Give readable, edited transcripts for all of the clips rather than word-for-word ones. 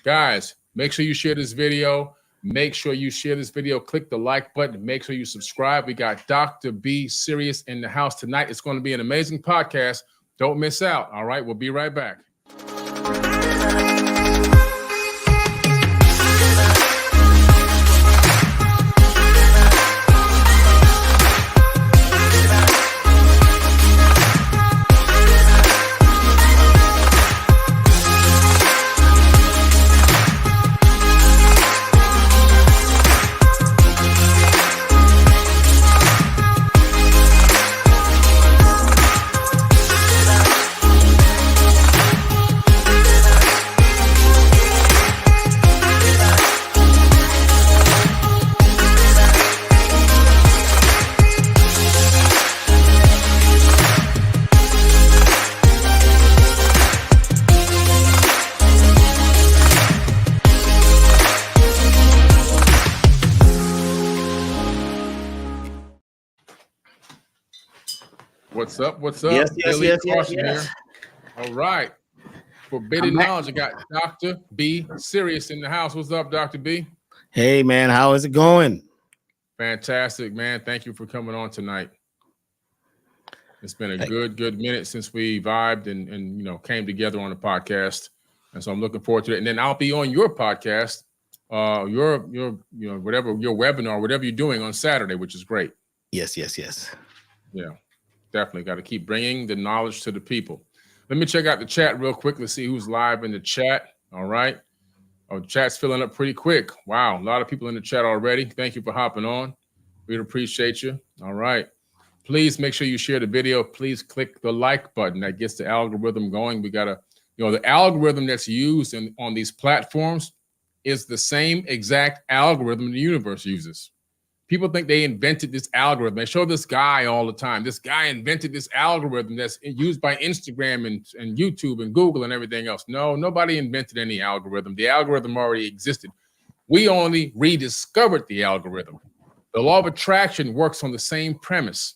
Guys, make sure you share this video. Make sure you share this video. Click the like button. Make sure you subscribe. We got Dr. B Sirius in the house tonight. It's going to be an amazing podcast. Don't miss out. All right, we'll be right back. What's up? What's up? Yes. Here. All right. Forbidden knowledge. I got Dr. B Sirius in the house. What's up, Dr. B? Hey, man. How is it going? Fantastic, man. Thank you for coming on tonight. It's been a good minute since we vibed and came together on the podcast. And so I'm looking forward to it. And then I'll be on your podcast, your whatever, your webinar, whatever you're doing on Saturday, which is great. Yes. Yeah. Definitely got to keep bringing the knowledge to the people. Let me check out the chat real quick. Let's see who's live in the chat. All right. Oh, chat's filling up pretty quick. Wow. A lot of people in the chat already. Thank you for hopping on. We'd appreciate you. All right. Please make sure you share the video. Please click the like button. That gets the algorithm going. We got to, the algorithm that's used on these platforms is the same exact algorithm the universe uses. People think they invented this algorithm. They show this guy all the time. This guy invented this algorithm that's used by Instagram and YouTube and Google and everything else. No, nobody invented any algorithm. The algorithm already existed. We only rediscovered the algorithm. The law of attraction works on the same premise.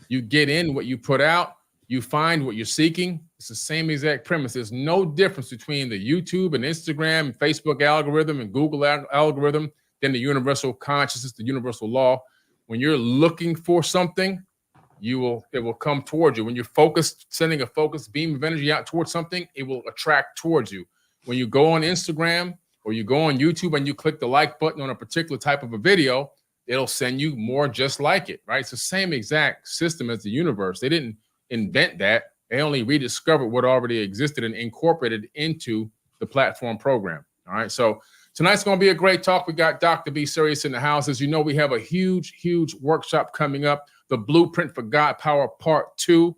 You get in what you put out. You find what you're seeking. It's the same exact premise. There's no difference between the YouTube and Instagram and Facebook algorithm and Google algorithm than the universal consciousness, the universal law. When you're looking for something, it will come towards you. When you're focused, sending a focused beam of energy out towards something, it will attract towards you. When you go on Instagram or you go on YouTube and you click the like button on a particular type of a video, it'll send you more just like it, right? It's the same exact system as the universe. They didn't invent that. They only rediscovered what already existed and incorporated into the platform program. All right. So tonight's going to be a great talk. We got Dr. B Sirius in the house. As you know, we have a huge workshop coming up, the Blueprint for God Power Part 2.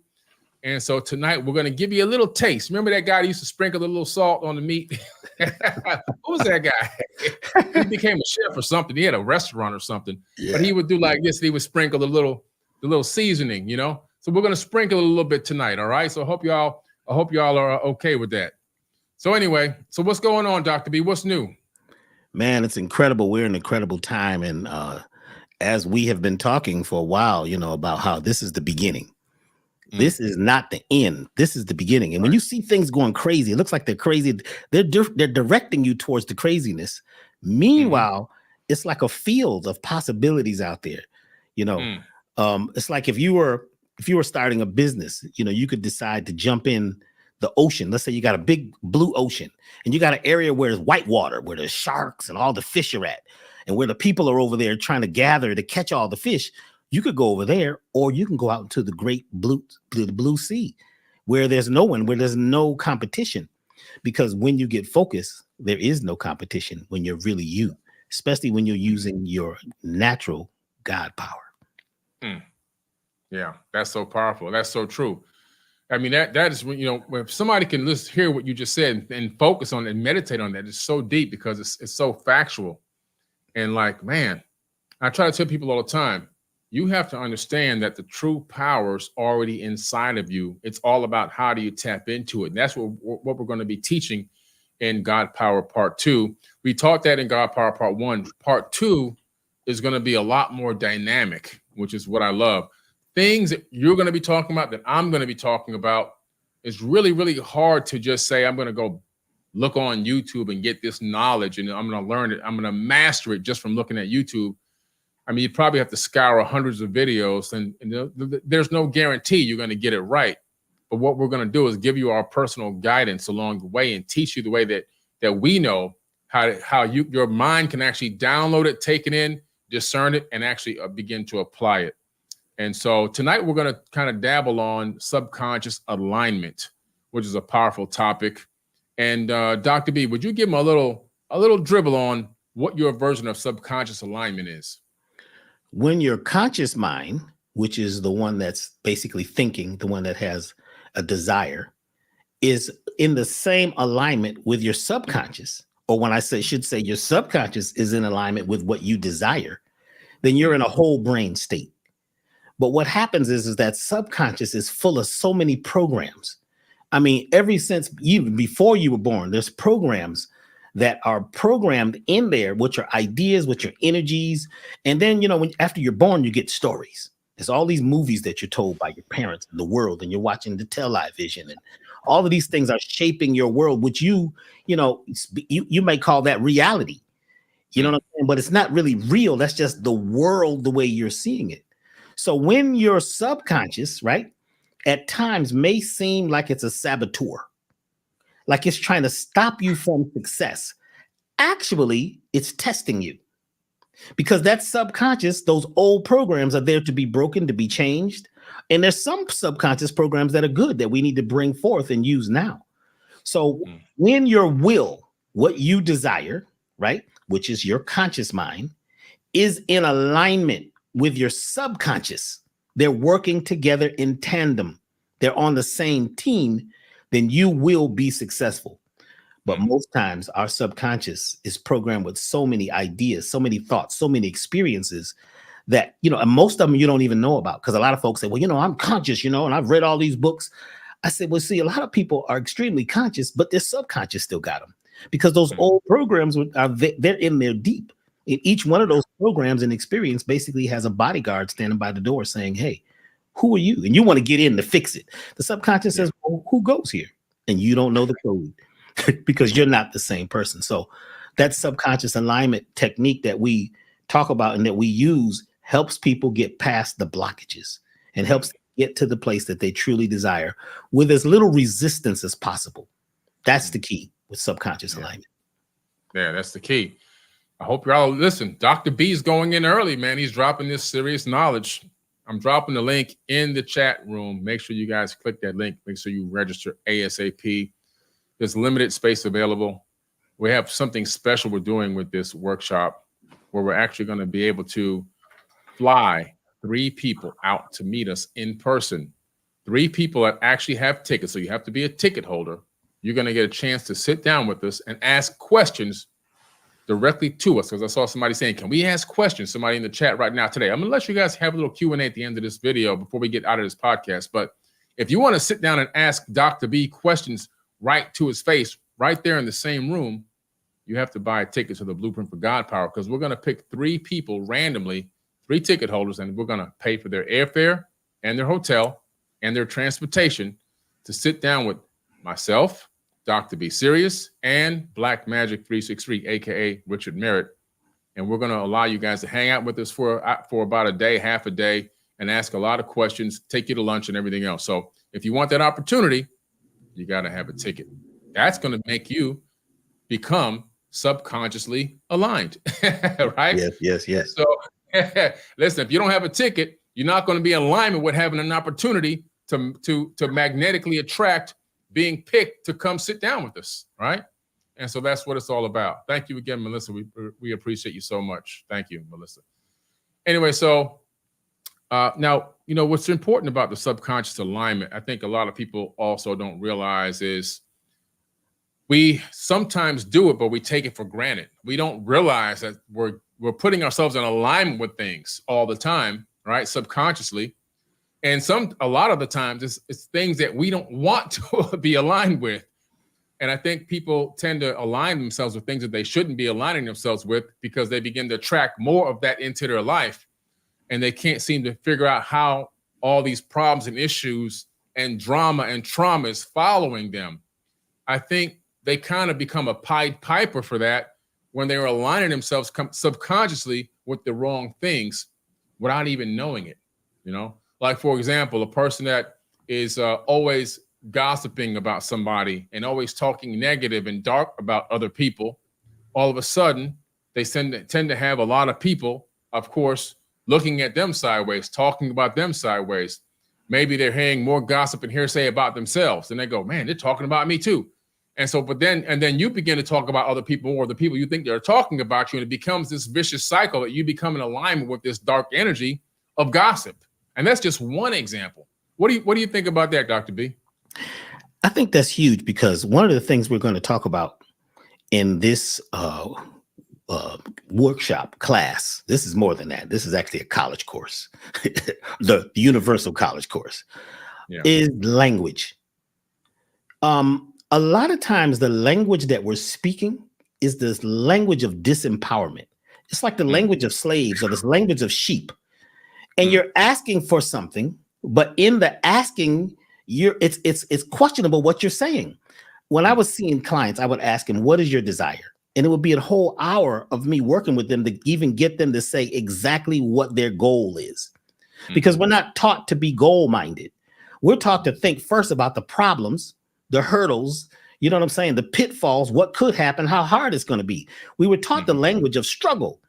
And so tonight we're going to give you a little taste. Remember that guy that used to sprinkle a little salt on the meat? Who was that guy? He became a chef or something. He had a restaurant or something. Yeah. But he would do like this. He would sprinkle the little seasoning, So we're going to sprinkle a little bit tonight, all right? So I hope y'all are okay with that. So anyway, what's going on, Dr. B? What's new? Man, it's incredible. We're in an incredible time. And as we have been talking for a while, about how this is the beginning. This is not the end. This is the beginning. And when you see things going crazy, it looks like they're crazy. They're directing you towards the craziness. Meanwhile, it's like a field of possibilities out there. It's like if you were starting a business, you could decide to jump in the ocean. Let's say you got a big blue ocean and you got an area where there's white water, where there's sharks and all the fish are at, and where the people are over there trying to gather to catch all the fish. You could go over there, or you can go out into the great blue sea where there's no one, where there's no competition. Because when you get focused, there is no competition when you're really you, especially when you're using your natural God power. Yeah, that's so powerful. That's so true. I mean, that is when, when somebody can hear what you just said and focus on it and meditate on that, it's so deep because it's so factual. And like, man, I try to tell people all the time, you have to understand that the true power's already inside of you. It's all about how do you tap into it. And that's what we're going to be teaching in God Power Part 2. We taught that in God Power Part 1. Part 2 is going to be a lot more dynamic, which is what I love. Things that you're going to be talking about, that I'm going to be talking about, is really, really hard to just say, I'm going to go, look on YouTube and get this knowledge and I'm going to learn it. I'm going to master it just from looking at YouTube. I mean, you probably have to scour hundreds of videos and there's no guarantee you're going to get it right. But what we're going to do is give you our personal guidance along the way and teach you the way that we know how your mind can actually download it, take it in, discern it, and actually begin to apply it. And so tonight we're going to kind of dabble on subconscious alignment, which is a powerful topic. And Dr. B, would you give them a little dribble on what your version of subconscious alignment is? When your conscious mind, which is the one that's basically thinking, the one that has a desire, is in the same alignment with your subconscious, or when I should say your subconscious is in alignment with what you desire, then you're in a whole brain state. But what happens is that subconscious is full of so many programs. I mean, ever since even before you were born, there's programs that are programmed in there, which are ideas, which are energies. And then, after you're born, you get stories. There's all these movies that you're told by your parents in the world, and you're watching the television, and all of these things are shaping your world, which you may call that reality. You know what I'm saying? But it's not really real. That's just the world, the way you're seeing it. So when your subconscious, right, at times may seem like it's a saboteur, like it's trying to stop you from success, actually, it's testing you. Because that subconscious, those old programs are there to be broken, to be changed. And there's some subconscious programs that are good that we need to bring forth and use now. So when your will, what you desire, right, which is your conscious mind, is in alignment with your subconscious, they're working together in tandem, they're on the same team, then you will be successful. But most times our subconscious is programmed with so many ideas, so many thoughts, so many experiences that, and most of them you don't even know about. Because a lot of folks say, well, I'm conscious, and I've read all these books. I said, well, see, a lot of people are extremely conscious, but their subconscious still got them, because those old programs they're in there deep. And each one of those programs and experience basically has a bodyguard standing by the door saying, hey, who are you? And you want to get in to fix it. The subconscious says, well, who goes here? And you don't know the code because you're not the same person. So that subconscious alignment technique that we talk about and that we use helps people get past the blockages and helps them get to the place that they truly desire with as little resistance as possible. That's the key with subconscious alignment. Yeah, that's the key. I hope y'all listen. Dr. B is going in early, man. He's dropping this serious knowledge. I'm dropping the link in the chat room. Make sure you guys click that link. Make sure you register ASAP. There's limited space available. We have something special we're doing with this workshop where we're actually going to be able to fly 3 people out to meet us in person. 3 people that actually have tickets. So you have to be a ticket holder. You're going to get a chance to sit down with us and ask questions directly to us, because I saw somebody saying, can we ask questions? Somebody in the chat right now today. I'm going to let you guys have a little Q&A at the end of this video before we get out of this podcast. But if you want to sit down and ask Dr. B questions right to his face, right there in the same room, you have to buy a ticket to the Blueprint for God Power, because we're going to pick 3 people randomly, 3 ticket holders, and we're going to pay for their airfare and their hotel and their transportation to sit down with myself, Dr. B Sirius, and Black Magic 363, aka Richard Merritt. And we're going to allow you guys to hang out with us for about a day, half a day, and ask a lot of questions, take you to lunch and everything else. So if you want that opportunity, you got to have a ticket. That's going to make you become subconsciously aligned, right? Yes. So listen, if you don't have a ticket, you're not going to be in alignment with having an opportunity to magnetically attract being picked to come sit down with us, right? And so that's what it's all about. Thank you again, Melissa. We appreciate you so much. Thank you, Melissa. Anyway, so now, what's important about the subconscious alignment, I think a lot of people also don't realize, is we sometimes do it, but we take it for granted. We don't realize that we're putting ourselves in alignment with things all the time, right? Subconsciously. And a lot of the times it's things that we don't want to be aligned with. And I think people tend to align themselves with things that they shouldn't be aligning themselves with, because they begin to attract more of that into their life. And they can't seem to figure out how all these problems and issues and drama and trauma is following them. I think they kind of become a Pied Piper for that when they're aligning themselves subconsciously with the wrong things without even knowing it. You know, like, for example, a person that is always gossiping about somebody and always talking negative and dark about other people, all of a sudden they tend to have a lot of people, of course, looking at them sideways, talking about them sideways. Maybe they're hearing more gossip and hearsay about themselves, and they go, man, they're talking about me too. And so, then you begin to talk about other people, or the people you think they're talking about you, and it becomes this vicious cycle that you become in alignment with this dark energy of gossip. And that's just one example. What do you think about that, Dr. B? I think that's huge, because one of the things we're going to talk about in this workshop class, this is more than that. This is actually a college course, the universal college course, is language. A lot of times the language that we're speaking is this language of disempowerment. It's like the language of slaves, or this language of sheep. And you're asking for something, but in the asking, it's questionable what you're saying. When I was seeing clients, I would ask them, what is your desire? And it would be a whole hour of me working with them to even get them to say exactly what their goal is. Because we're not taught to be goal-minded. We're taught to think first about the problems, the hurdles, you know what I'm saying? The pitfalls, what could happen, how hard it's going to be. We were taught the language of struggle.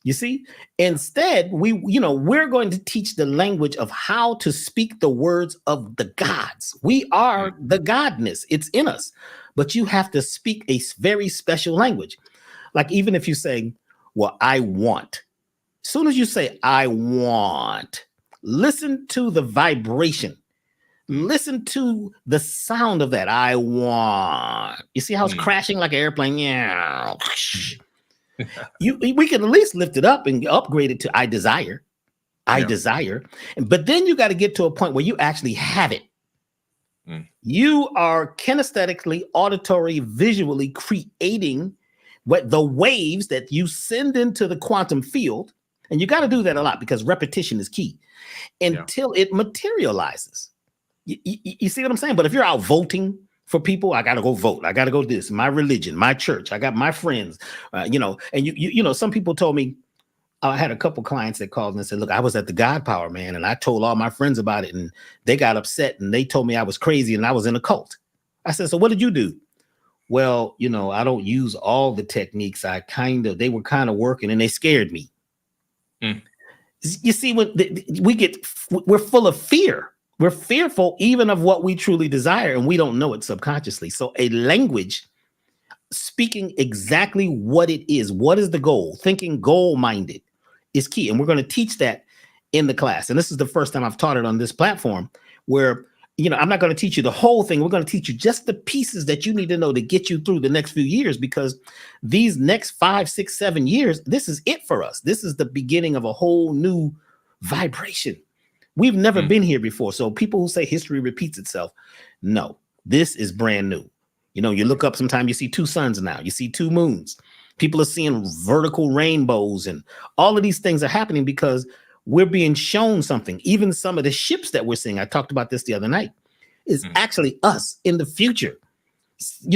You see, instead, we're going to teach the language of how to speak the words of the gods. We are the godness. It's in us. But you have to speak a very special language. Like, even if you say, well, I want. As soon as you say, I want, listen to the vibration. Listen to the sound of that. I want. You see how it's crashing like an airplane? Yeah. We can at least lift it up and upgrade it to I desire. I desire. But then you got to get to a point where you actually have it. You are kinesthetically, auditory, visually creating the waves that you send into the quantum field. And you got to do that a lot, because repetition is key until it materializes. You see what I'm saying? But if you're out voting for people, I got to go vote. I got to go this, my religion, my church. I got my friends, and some people told me, I had a couple clients that called and said, look, I was at the GODPOWER, man, and I told all my friends about it, and they got upset, and they told me I was crazy and I was in a cult. I said, so what did you do? Well, I don't use all the techniques. They were kind of working, and they scared me. You see, we're full of fear. We're fearful even of what we truly desire, and we don't know it subconsciously. So a language speaking exactly what it is, what is the goal, thinking goal-minded is key. And we're going to teach that in the class. And this is the first time I've taught it on this platform, where, I'm not going to teach you the whole thing. We're going to teach you just the pieces that you need to know to get you through the next few years, because these next 5, 6, 7 years, this is it for us. This is the beginning of a whole new vibration. We've never been here before. So people who say history repeats itself, no, this is brand new. You look up sometime, you see 2 suns now, you see 2 moons. People are seeing vertical rainbows, and all of these things are happening because we're being shown something. Even some of the ships that we're seeing, I talked about this the other night, is actually us in the future.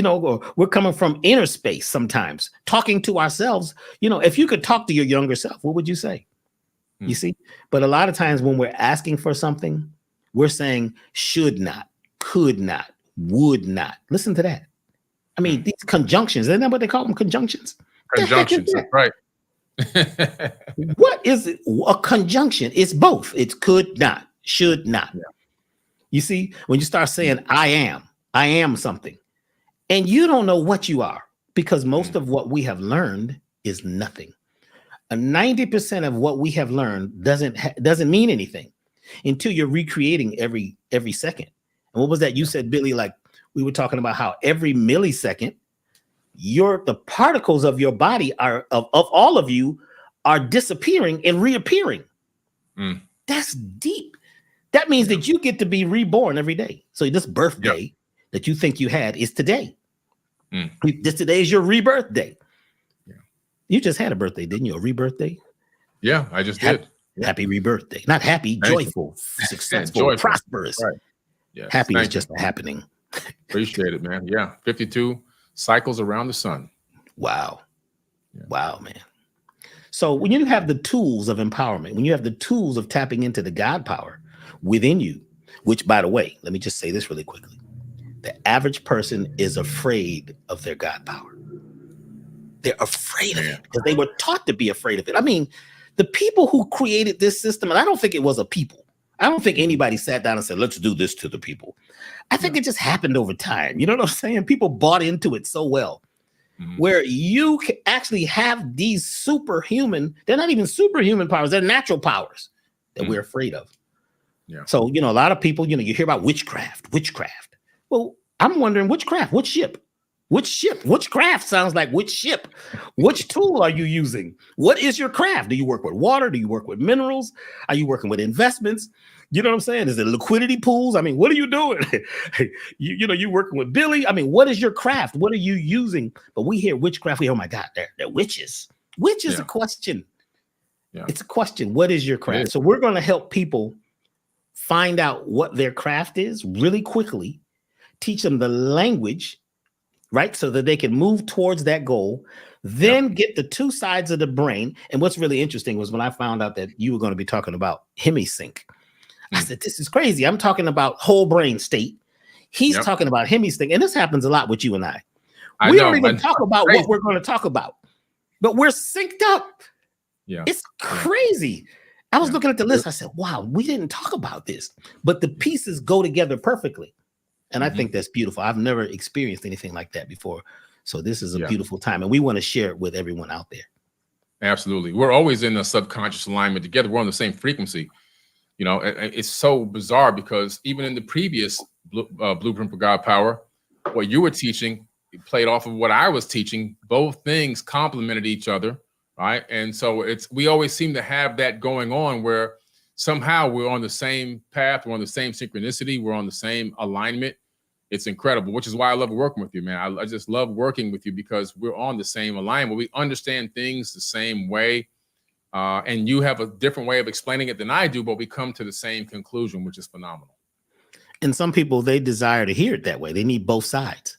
Or we're coming from inner space sometimes, talking to ourselves. If you could talk to your younger self, what would you say? You see, but a lot of times when we're asking for something, we're saying should not, could not, would not. Listen to that. I mean, these conjunctions, isn't that what they call them? Conjunctions? Conjunctions, that's right. What is it? A conjunction? It's both. It's could not, should not. Yeah. You see, when you start saying I am something, and you don't know what you are, because most of what we have learned is nothing. 90% of what we have learned doesn't mean anything until you're recreating every second. And what was that you said, Billy? Like, we were talking about how every millisecond, the particles of your body of all of you are disappearing and reappearing. That's deep. That means that you get to be reborn every day. So this birthday that you think you had is today. Today is your rebirth day. You just had a birthday, didn't you? A rebirth day? Yeah, I just did. Happy rebirth day. Not happy, joyful, successful, prosperous. Right. Yes, happy is just a happening. Appreciate it, man. Yeah, 52. cycles around the sun. Wow. Wow, man. So when you have the tools of empowerment, when you have the tools of tapping into the God power within you, which, by the way, let me just say this really quickly. The average person is afraid of their God power. They're afraid of it because they were taught to be afraid of it. I mean, the people who created this system, and I don't think it was a people. I don't think anybody sat down and said, let's do this to the people. I think it just happened over time. You know what I'm saying? People bought into it so well. Where you can actually have these superhuman, they're not even superhuman powers, they're natural powers that we're afraid of. So, a lot of people, you hear about witchcraft. Well, I'm wondering which ship? Which craft sounds like which ship? Which tool are you using? What is your craft? Do you work with water? Do you work with minerals? Are you working with investments? You know what I'm saying? Is it liquidity pools? I mean, what are you doing? you working with Billy? I mean, what is your craft? What are you using? But we hear witchcraft. Oh my God, they're witches. Which is a question. It's a question. What is your craft? So we're going to help people find out what their craft is really quickly, teach them the language, right? So that they can move towards that goal, then get the two sides of the brain. And what's really interesting was when I found out that you were going to be talking about hemisync. I said, this is crazy. I'm talking about whole brain state. He's talking about hemisync. And this happens a lot with you and I. We don't even talk about what we're going to talk about, but we're synced up. It's crazy. I was looking at the list. I said, wow, we didn't talk about this, but the pieces go together perfectly. And I think that's beautiful. I've never experienced anything like that before. So this is a beautiful time. And we want to share it with everyone out there. Absolutely. We're always in a subconscious alignment together. We're on the same frequency. It's so bizarre because even in the previous Blueprint for God Power, what you were teaching played off of what I was teaching. Both things complemented each other, right? And so we always seem to have that going on where somehow we're on the same path, we're on the same synchronicity, we're on the same alignment. It's incredible, which is why I love working with you, man. I just love working with you because we're on the same alignment. We understand things the same way. And you have a different way of explaining it than I do, but we come to the same conclusion, which is phenomenal. And some people, they desire to hear it that way. They need both sides.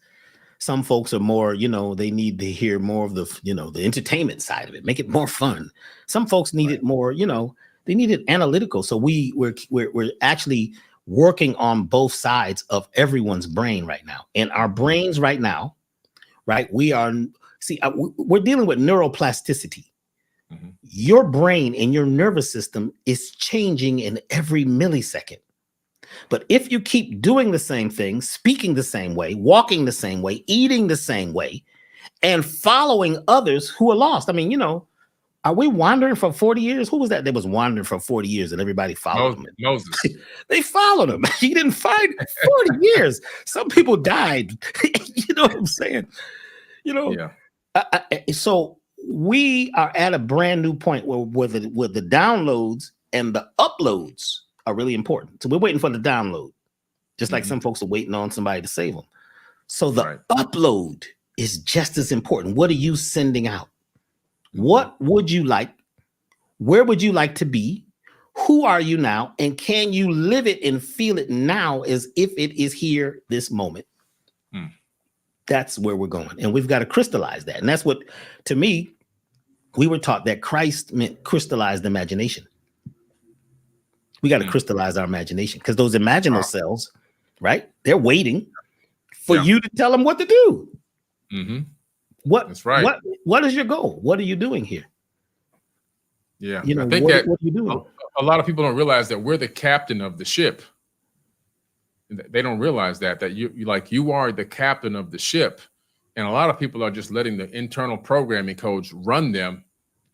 Some folks are more, they need to hear more of the, the entertainment side of it, make it more fun. Some folks need it more, they need it analytical. So we're actually working on both sides of everyone's brain right now. And our brains right now, right? We're dealing with neuroplasticity. Your brain and your nervous system is changing in every millisecond. But if you keep doing the same thing, speaking the same way, walking the same way, eating the same way, and following others who are lost. I mean, are we wandering for 40 years? Who was that was wandering for 40 years and everybody followed him? Moses. They followed him. He didn't find 40 years. Some people died. You know what I'm saying? So we are at a brand new point where the downloads and the uploads are really important. So we're waiting for the download, just like some folks are waiting on somebody to save them. So the upload is just as important. What are you sending out? What would you like? Where would you like to be? Who are you now? And can you live it and feel it now as if it is here this moment? That's where we're going. And we've got to crystallize that. And that's what, to me, we were taught that Christ meant crystallized imagination. We got to crystallize our imagination because those imaginal cells, right? They're waiting for you to tell them what to do. That's right. What is your goal? What are you doing here? I think what are you doing? A lot of people don't realize that we're the captain of the ship. They don't realize that you are the captain of the ship. And a lot of people are just letting the internal programming codes run them.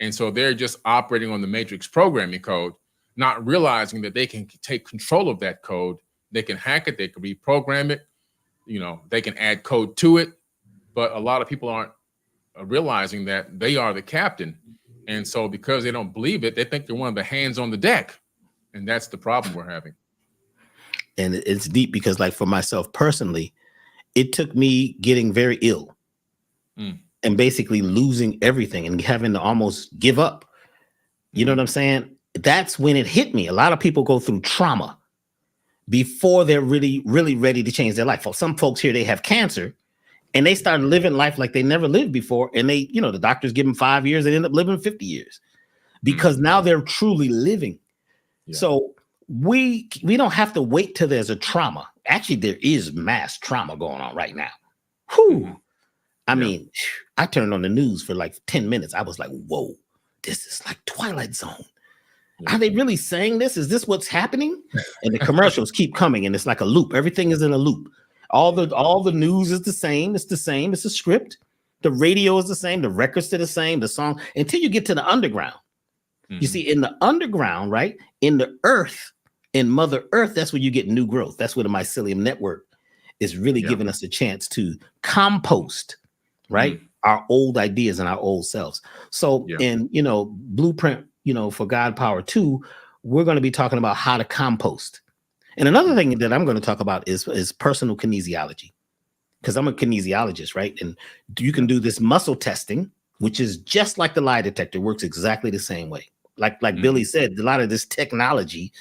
And so they're just operating on the matrix programming code, not realizing that they can take control of that code. They can hack it. They can reprogram it. They can add code to it. But a lot of people aren't realizing that they are the captain. And so because they don't believe it, they think they're one of the hands on the deck. And that's the problem we're having. And it's deep because, like, for myself personally, it took me getting very ill and basically losing everything and having to almost give up. You know what I'm saying? That's when it hit me. A lot of people go through trauma before they're really, really ready to change their life. For some folks here, they have cancer And they started living life like they never lived before. And they, you know, the doctors give them 5 years and end up living 50 years because now they're truly living. Yeah. So we don't have to wait till there's a trauma. Actually, there is mass trauma going on right now. Whew. I mean, I turned on the news for like 10 minutes. I was like, whoa, this is like Twilight Zone. Are they really saying this? Is this what's happening? And the commercials keep coming, and it's like a loop. Everything is in a loop. All the news is the same. It's the same. It's a script. The radio is the same. The records are the same. The song, until you get to the underground. You see, in the underground, right? In the earth, in Mother Earth, that's where you get new growth. That's where the mycelium network is really giving us a chance to compost, right? Our old ideas and our old selves. So in, you know, Blueprint, you know, for God Power 2, we're going to be talking about how to compost. And another thing that I'm going to talk about is personal kinesiology, because I'm a kinesiologist, right? And you can do this muscle testing, which is just like the lie detector, works exactly the same way. Like Billy said, a lot of this technology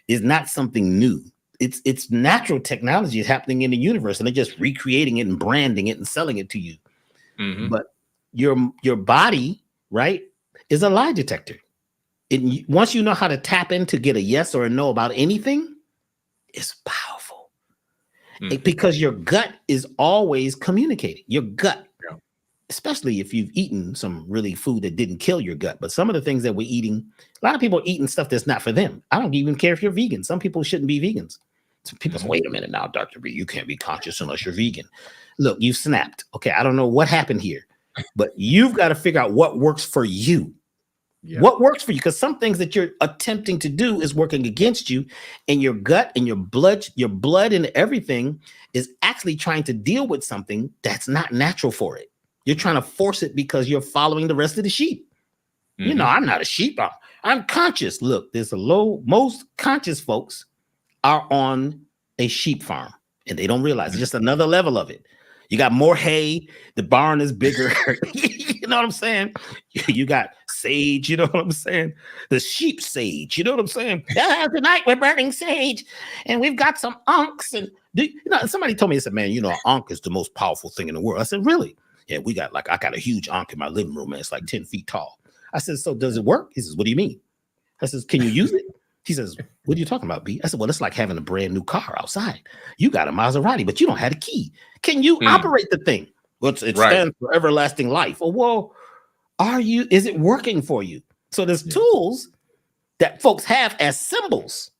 is not something new. It's natural technology is happening in the universe, and they're just recreating it and branding it and selling it to you. But your body, right, is a lie detector. Once you know how to tap in to get a yes or a no about anything, it's powerful. Because your gut is always communicating. Your gut, especially if you've eaten some really food that didn't kill your gut. But some of the things that we're eating, a lot of people are eating stuff that's not for them. I don't even care if you're vegan. Some people shouldn't be vegans. So people say, wait a minute now, Dr. B, you can't be conscious unless you're vegan. Look, you snapped. Okay, I don't know what happened here, but you've got to figure out what works for you. What works for you? Because some things that you're attempting to do is working against you, and your gut and your blood and everything is actually trying to deal with something that's not natural for it. You're trying to force it because you're following the rest of the sheep. You know, I'm not a sheep. I'm conscious. Look, most conscious folks are on a sheep farm, and they don't realize it's just another level of it. You got more hay. The barn is bigger. You know what I'm saying? You got sage. You know what I'm saying? The sheep sage. You know what I'm saying? Tonight we're burning sage, and we've got some unks. And somebody told me, they said, "Man, you know, an ankh is the most powerful thing in the world." I said, "Really?" Yeah, I got a huge ankh in my living room, man. It's like 10 feet tall. I said, "So does it work?" He says, "What do you mean?" I says, "Can you use it?" He says, "What are you talking about, B?" I said, "Well, it's like having a brand new car outside. You got a Maserati, but you don't have a key. Can you operate the thing?" Well, it stands for everlasting life. Oh, well, is it working for you? So there's tools that folks have as symbols.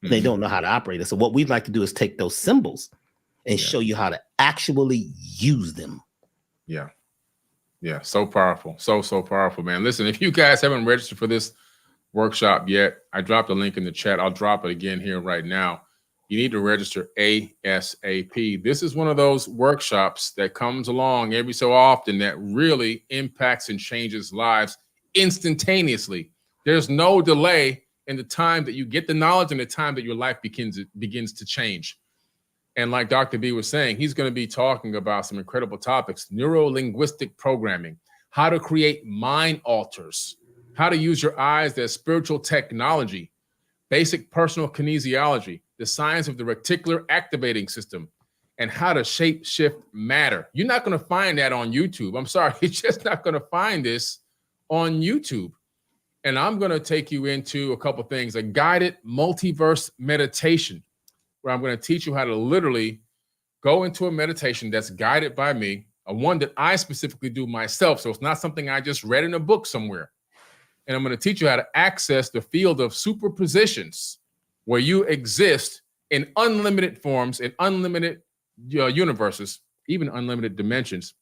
They don't know how to operate it. So what we'd like to do is take those symbols and show you how to actually use them. Yeah. So powerful. So powerful, man. Listen, if you guys haven't registered for this workshop yet, I dropped a link in the chat. I'll drop it again here right now. You need to register ASAP. This is one of those workshops that comes along every so often that really impacts and changes lives instantaneously. There's no delay in the time that you get the knowledge and the time that your life begins to change. And like Dr. B was saying, he's going to be talking about some incredible topics: neuro-linguistic programming, how to create mind alters, how to use your eyes as spiritual technology, basic personal kinesiology, the science of the reticular activating system, and how to shape shift matter. You're not going to find that on YouTube. I'm sorry, you're just not going to find this on YouTube. And I'm going to take you into a couple things: a guided multiverse meditation, where I'm going to teach you how to literally go into a meditation that's guided by me, a one that I specifically do myself. So it's not something I just read in a book somewhere. And I'm going to teach you how to access the field of superpositions, where you exist in unlimited forms, in unlimited universes, even unlimited dimensions,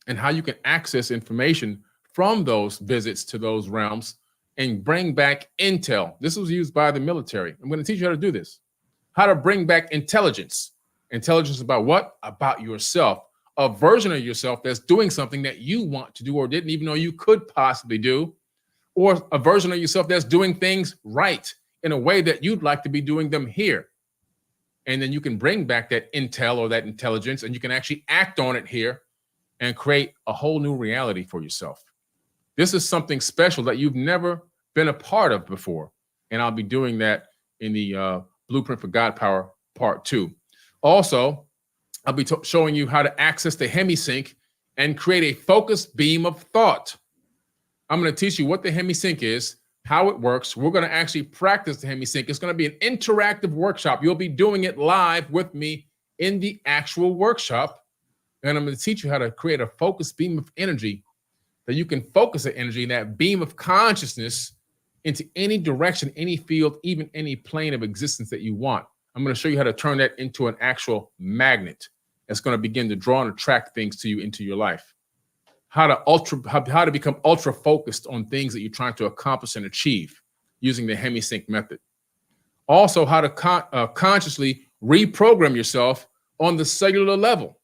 and how you can access information from those visits to those realms and bring back intel. This was used by the military. I'm going to teach you how to do this. How to bring back intelligence. Intelligence about what? About yourself. A version of yourself that's doing something that you want to do or didn't even know you could possibly do. Or a version of yourself that's doing things right in a way that you'd like to be doing them here. And then you can bring back that intel or that intelligence, and you can actually act on it here and create a whole new reality for yourself. This is something special that you've never been a part of before. And I'll be doing that in the Blueprint for God Power Part 2. Also, I'll be showing you how to access the hemisync and create a focused beam of thought. I'm going to teach you what the hemisync is, how it works. We're going to actually practice the hemisync. It's going to be an interactive workshop. You'll be doing it live with me in the actual workshop. And I'm going to teach you how to create a focused beam of energy that you can focus the energy in that beam of consciousness into any direction, any field, even any plane of existence that you want. I'm going to show you how to turn that into an actual magnet that's going to begin to draw and attract things to you into your life. How to become ultra focused on things that you're trying to accomplish and achieve using the hemisync method. Also, how to consciously reprogram yourself on the cellular level.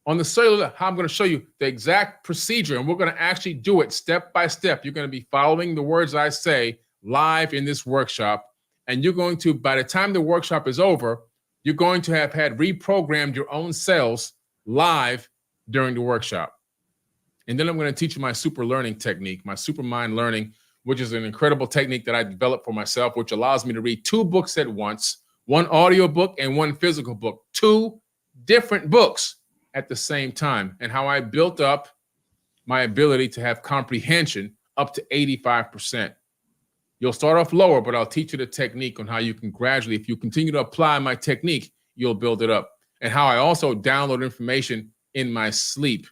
On the cellular, how I'm going to show you the exact procedure, and we're going to actually do it step by step. You're going to be following the words I say live in this workshop, and you're going to, by the time the workshop is over, you're going to have had reprogrammed your own cells live during the workshop. And then I'm going to teach you my super learning technique, my super mind learning, which is an incredible technique that I developed for myself, which allows me to read 2 books at once, 1 audio book and 1 physical book, 2 different books at the same time, and how I built up my ability to have comprehension up to 85%. You'll start off lower, but I'll teach you the technique on how you can gradually, if you continue to apply my technique, you'll build it up. And how I also download information in my sleep,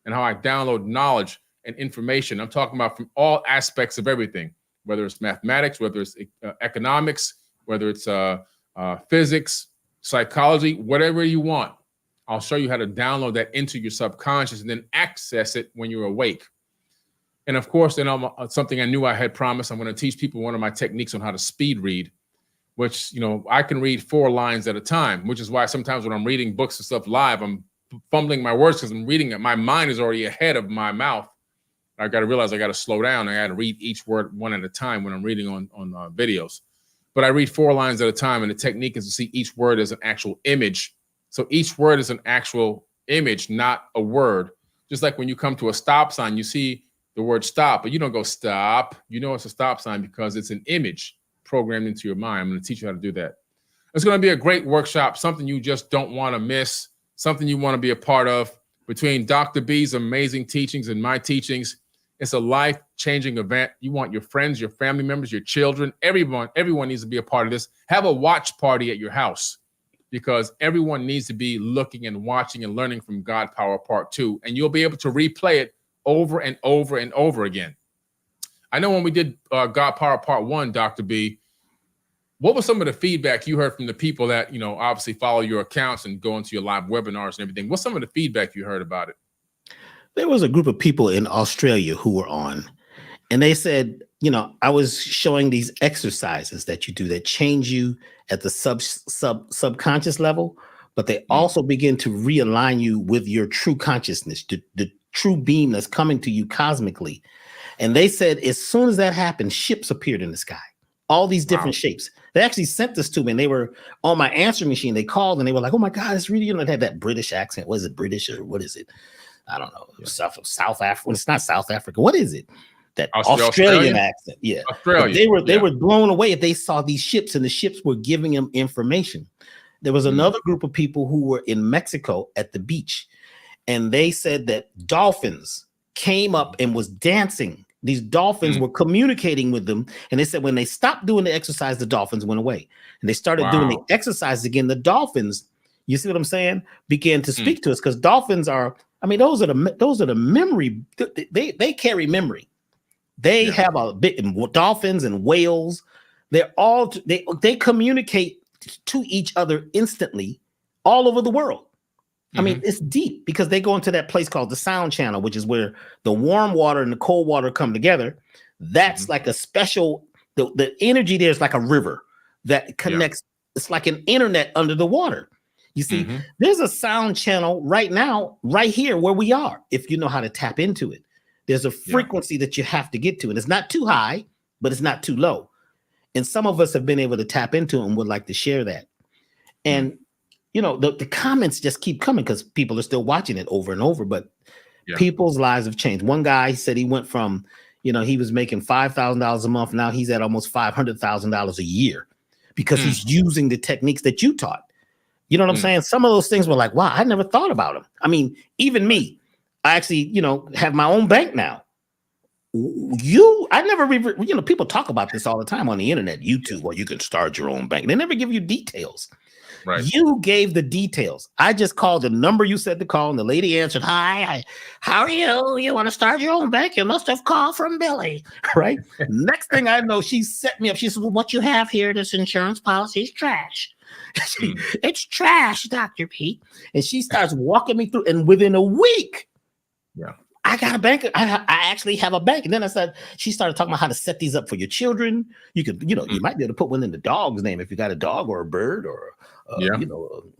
and how I download knowledge and information. I'm talking about from all aspects of everything, whether it's mathematics, whether it's economics, whether it's physics, psychology, whatever you want. I'll show you how to download that into your subconscious and then access it when you're awake. And of course, then something I knew I had promised, I'm going to teach people one of my techniques on how to speed read, which, I can read 4 lines at a time, which is why sometimes when I'm reading books and stuff live, I'm fumbling my words because I'm reading it. My mind is already ahead of my mouth. I got to realize I got to slow down. I got to read each word one at a time when I'm reading on videos. But I read 4 lines at a time, and the technique is to see each word as an actual image. So each word is an actual image, not a word. Just like when you come to a stop sign, you see the word stop, but you don't go stop. You know it's a stop sign because it's an image programmed into your mind. I'm going to teach you how to do that. It's going to be a great workshop, something you just don't want to miss, something you want to be a part of. Between Dr. B's amazing teachings and my teachings, it's a life-changing event. You want your friends, your family members, your children, everyone needs to be a part of this. Have a watch party at your house, because everyone needs to be looking and watching and learning from God Power Part 2, and you'll be able to replay it over and over and over again. I know when we did God Power Part 1, Dr. B, what was some of the feedback you heard from the people that, obviously follow your accounts and go into your live webinars and everything? What's some of the feedback you heard about it? There was a group of people in Australia who were on, and they said, I was showing these exercises that you do that change you at the subconscious level, but they also begin to realign you with your true consciousness, the true beam that's coming to you cosmically. And they said, as soon as that happened, ships appeared in the sky, all these different shapes. They actually sent this to me, and they were on my answering machine. They called and they were like, oh my God, it's really, they had that British accent. Was it British or what is it? I don't know. Yeah. South Africa. It's not South Africa. What is it? That Australian accent. Yeah. Australia. They were blown away if they saw these ships, and the ships were giving them information. There was another group of people who were in Mexico at the beach, and they said that dolphins came up and was dancing. These dolphins were communicating with them. And they said when they stopped doing the exercise, the dolphins went away. And they started doing the exercise again. The dolphins, you see what I'm saying, began to speak to us, because dolphins are, those are the memory. They carry memory. They have a bit, dolphins and whales. They communicate to each other instantly all over the world. It's deep, because they go into that place called the sound channel, which is where the warm water and the cold water come together. That's like a special, the energy there is like a river that connects. It's like an internet under the water. You see, there's a sound channel right now, right here where we are, if you know how to tap into it. There's a frequency that you have to get to, and it's not too high, but it's not too low. And some of us have been able to tap into it and would like to share that. And the comments just keep coming because people are still watching it over and over, but people's lives have changed. One guy said he went from, he was making $5,000 a month. Now he's at almost $500,000 a year, because he's using the techniques that you taught. You know what I'm saying? Some of those things were like, wow, I never thought about them. I mean, even me, I actually, have my own bank now. I never, people talk about this all the time on the internet, YouTube, or you can start your own bank. They never give you details. Right. You gave the details. I just called the number you said to call, and the lady answered, "Hi, how are you? You want to start your own bank? You must have called from Billy." Right? Next thing I know, she set me up. She said, "Well, what you have here, this insurance policy is trash." It's trash, Dr. Pete. And she starts walking me through, and within a week, I got a bank. I actually have a bank. And then she started talking about how to set these up for your children. You could, you might be able to put one in the dog's name if you got a dog or a bird or,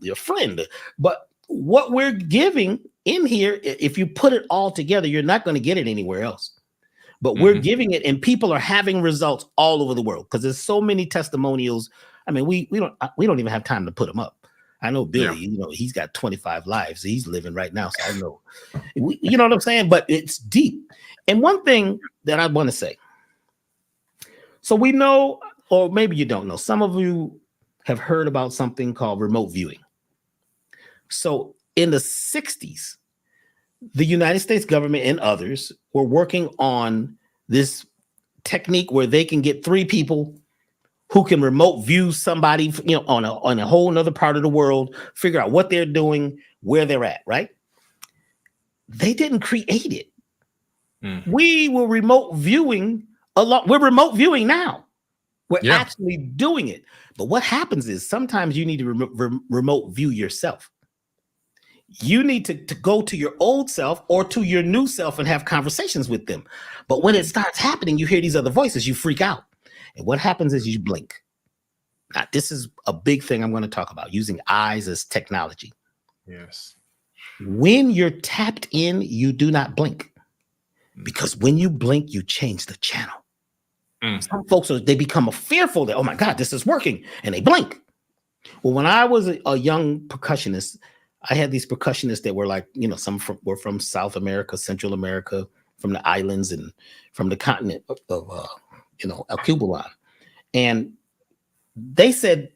your friend. But what we're giving in here, if you put it all together, you're not going to get it anywhere else. But we're giving it, and people are having results all over the world because there's so many testimonials. I mean, we don't even have time to put them up. I know Billy, he's got 25 lives he's living right now. So I know, you know what I'm saying? But it's deep. And one thing that I want to say, so we know, or maybe you don't know, some of you have heard about something called remote viewing. So in the 60s, the United States government and others were working on this technique where they can get 3 people who can remote view somebody, on a whole nother part of the world, figure out what they're doing, where they're at, right? They didn't create it. We were remote viewing a lot. We're remote viewing now. We're actually doing it. But what happens is sometimes you need to remote view yourself. You need to go to your old self or to your new self and have conversations with them. But when it starts happening, you hear these other voices, you freak out. And what happens is you blink. Now, this is a big thing I'm going to talk about, using eyes as technology. Yes. When you're tapped in, you do not blink. Because when you blink, you change the channel. Some folks, they become fearful that, oh my God, this is working. And they blink. Well, when I was a young percussionist, I had these percussionists that were like, some were from South America, Central America, from the islands and from the continent of El Cubulan. And they said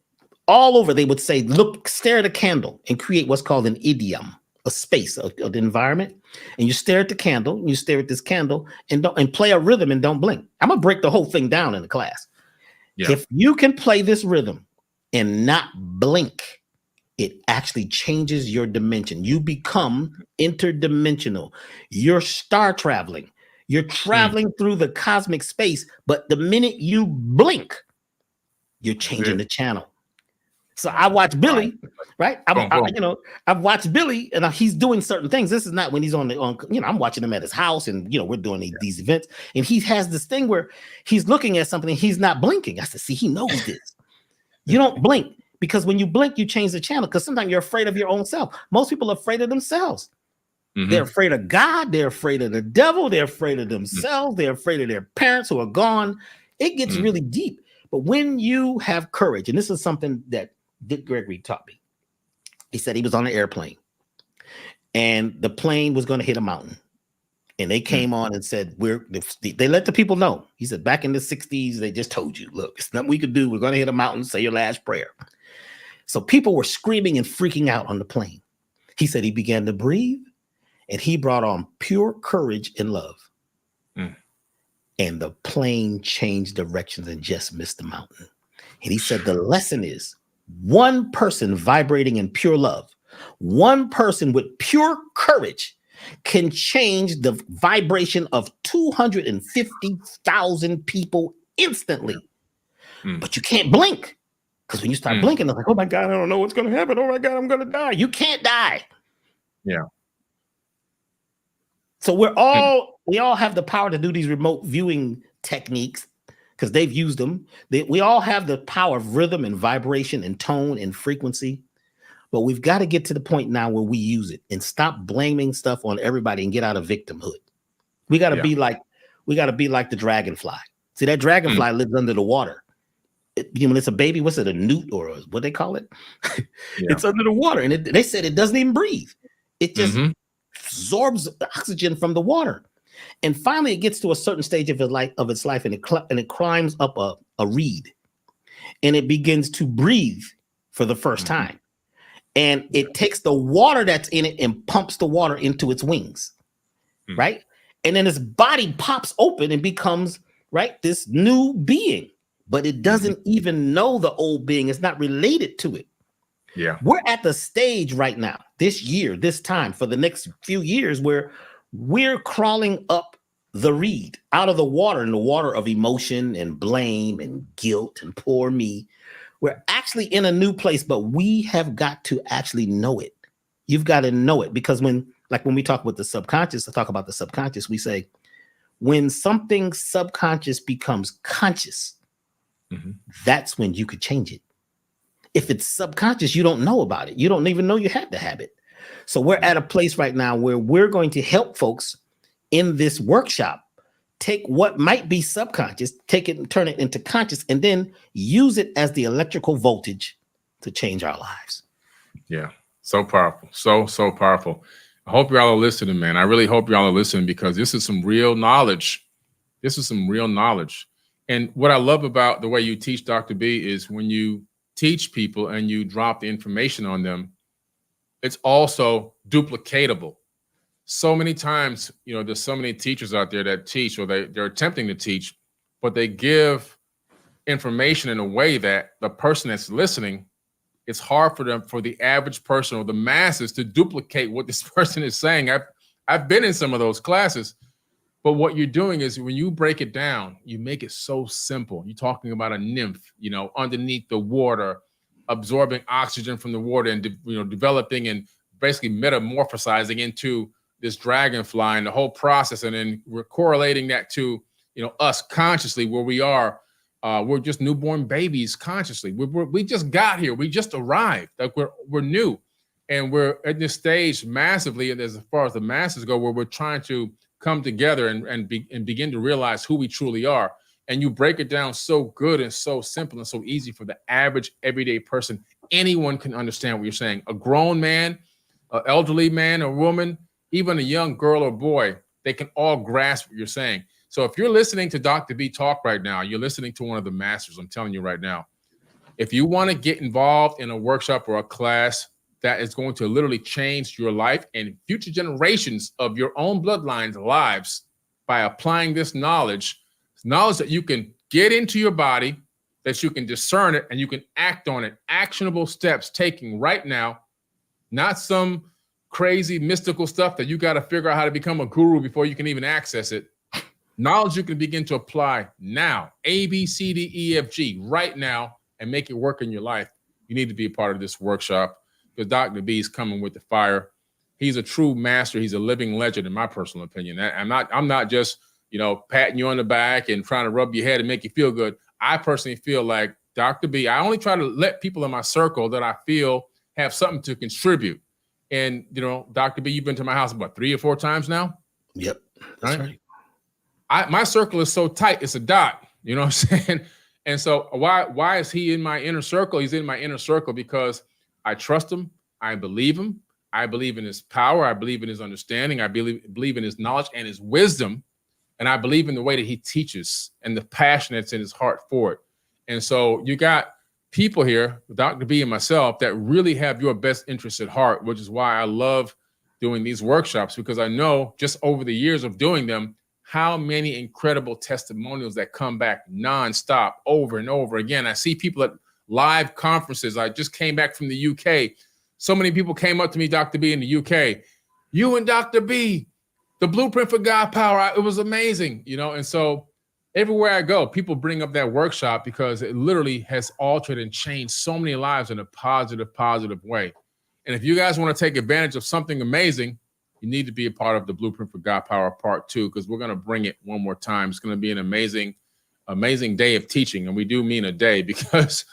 all over, they would say, look, stare at a candle and create what's called an idiom, a space, an environment. And you stare at the candle, and you stare at this candle and play a rhythm and don't blink. I'm going to break the whole thing down in the class. Yeah. If you can play this rhythm and not blink, it actually changes your dimension. You become interdimensional. You're star traveling. You're traveling through the cosmic space, but the minute you blink, you're changing the channel. So I watch Billy, right? I've watched Billy, and he's doing certain things. This is not when he's on. I'm watching him at his house, and we're doing these events, and he has this thing where he's looking at something, and he's not blinking. I said, see, he knows this. You don't blink because when you blink, you change the channel. Because sometimes you're afraid of your own self. Most people are afraid of themselves. They're afraid of God. They're afraid of the devil. They're afraid of themselves. They're afraid of their parents who are gone. It gets really deep. But when you have courage, and this is something that Dick Gregory taught me. He said he was on an airplane, and the plane was going to hit a mountain. And they came on and said, they let the people know. He said, back in the 60s, they just told you, look, it's nothing we could do. We're going to hit a mountain, say your last prayer. So people were screaming and freaking out on the plane. He said he began to breathe. And he brought on pure courage and love. And the plane changed directions and just missed the mountain. And he said the lesson is one person vibrating in pure love, one person with pure courage can change the vibration of 250,000 people instantly. But you can't blink. Because when you start blinking, it's like, oh my God, I don't know what's going to happen. Oh my God, I'm going to die. You can't die. Yeah. So we all have the power to do these remote viewing techniques because they've used them. We all have the power of rhythm and vibration and tone and frequency, but we've got to get to the point now where we use it and stop blaming stuff on everybody and get out of victimhood. We got to be like the dragonfly. See, that dragonfly lives under the water. When it's a baby, what's it, a newt or what they call it? It's under the water, and they said it doesn't even breathe. It just absorbs the oxygen from the water, and finally it gets to a certain stage of its life, and it climbs up a reed, and it begins to breathe for the first time. and it takes the water that's in it and pumps the water into its wings, right? And then its body pops open and becomes, right, this new being, but it doesn't even know the old being. It's not related to it. Yeah. We're at the stage right now, this year, this time, for the next few years, where we're crawling up the reed out of the water, and the water of emotion and blame and guilt and poor me. We're actually in a new place, but we have got to actually know it. You've got to know it, because when we talk about the subconscious, I talk about the subconscious, we say when something subconscious becomes conscious, that's when you could change it. If it's subconscious, you don't know about it. You don't even know you have the habit. So we're at a place right now where we're going to help folks in this workshop take what might be subconscious, take it and turn it into conscious, and then use it as the electrical voltage to change our lives. Yeah. So powerful. So powerful. I hope y'all are listening, man. I really hope y'all are listening, because this is some real knowledge. This is some real knowledge. And what I love about the way you teach, Dr. B, is when you teach people and you drop the information on them, it's also duplicatable. So many times, there's so many teachers out there that teach, or they're attempting to teach, but they give information in a way that the person that's listening, it's hard for the average person or the masses to duplicate what this person is saying. I've been in some of those classes, but what you're doing is when you break it down, you make it so simple. You're talking about a nymph, underneath the water, absorbing oxygen from the water and developing and basically metamorphosizing into this dragonfly, and the whole process. And then we're correlating that to, us consciously, where we are. We're just newborn babies consciously. We just got here. We just arrived. Like we're new, and we're at this stage massively, as far as the masses go, where we're trying to come together and begin to realize who we truly are. And you break it down so good and so simple and so easy for the average everyday person. Anyone can understand what you're saying. A grown man, an elderly man or woman, even a young girl or boy, they can all grasp what you're saying. So if you're listening to Dr. B talk right now, you're listening to one of the masters. I'm telling you right now, if you want to get involved in a workshop or a class that is going to literally change your life and future generations of your own bloodline's lives by applying this knowledge that you can get into your body, that you can discern it, and you can act on it, actionable steps taking right now, not some crazy mystical stuff that you got to figure out how to become a guru before you can even access it. Knowledge you can begin to apply now, A, B, C, D, E, F, G, right now, and make it work in your life. You need to be a part of this workshop, because Dr. B is coming with the fire. He's a true master. He's a living legend, in my personal opinion. I'm not just, patting you on the back and trying to rub your head and make you feel good. I personally feel like Dr. B, I only try to let people in my circle that I feel have something to contribute. And, Dr. B, you've been to my house about 3 or 4 times now? Yep. That's right. My circle is so tight, it's a dot. You know what I'm saying? And so why is he in my inner circle? He's in my inner circle because I trust him. I believe him. I believe in his power. I believe in his understanding. I believe in his knowledge and his wisdom. And I believe in the way that he teaches and the passion that's in his heart for it. And so you got people here, Dr. B and myself, that really have your best interests at heart, which is why I love doing these workshops, because I know just over the years of doing them, how many incredible testimonials that come back nonstop over and over again. I see people at live conferences. I just came back from the UK. So many people came up to me, Dr. B, in the UK. You and Dr. B, the blueprint for God power. It was amazing, And so everywhere I go, people bring up that workshop because it literally has altered and changed so many lives in a positive way. And if you guys want to take advantage of something amazing, you need to be a part of the Blueprint for God Power Part 2, because we're going to bring it one more time. It's going to be an amazing day of teaching. And we do mean a day, because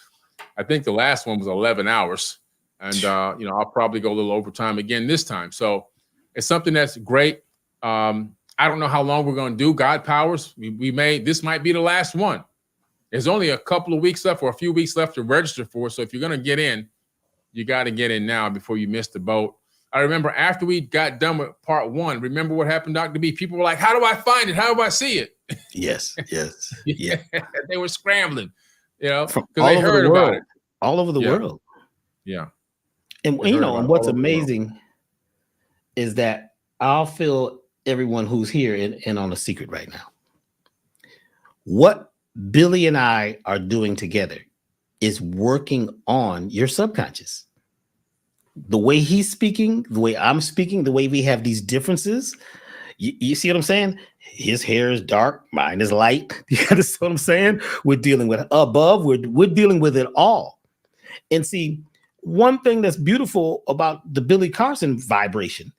I think the last one was 11 hours. And, I'll probably go a little overtime again this time. So it's something that's great. I don't know how long we're going to do God Powers. This might be the last one. There's only a couple of weeks left or a few weeks left to register for. So if you're going to get in, you got to get in now before you miss the boat. I remember after we got done with part 1, remember what happened, Dr. B? People were like, how do I find it? How do I see it? Yes. Yeah. They were scrambling, because they heard about it. All over the world. Yeah. And We heard about and it what's all over the world. amazing is that I'll fill everyone who's here in on a secret right now. What Billy and I are doing together is working on your subconscious. The way he's speaking, the way I'm speaking, the way we have these differences. You see what I'm saying? His hair is dark, mine is light. You understand what I'm saying? We're dealing with above, we're dealing with it all. And see, one thing that's beautiful about the Billy Carson vibration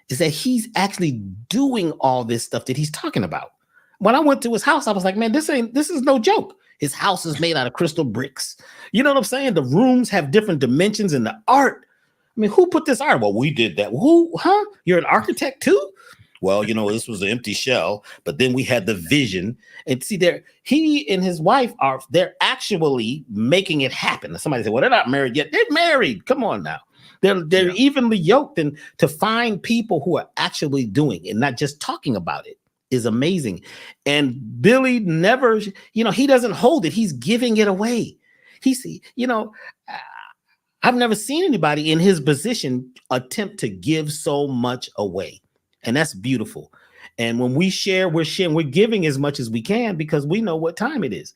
is that he's actually doing all this stuff that he's talking about. When I went to his house, I was like, man, this is no joke. His house is made out of crystal bricks. You know what I'm saying? The rooms have different dimensions, and the art. I mean, who put this art? Well, we did that. Who? Huh? You're an architect too? Well, this was an empty shell, but then we had the vision. And see, he and his wife they're actually making it happen. Somebody said, well, they're not married yet. They're married. Come on now. They're evenly yoked, and to find people who are actually doing and not just talking about it is amazing. And Billy never, he doesn't hold it. He's giving it away. I've never seen anybody in his position attempt to give so much away. And that's beautiful. And when we share, we're giving as much as we can because we know what time it is.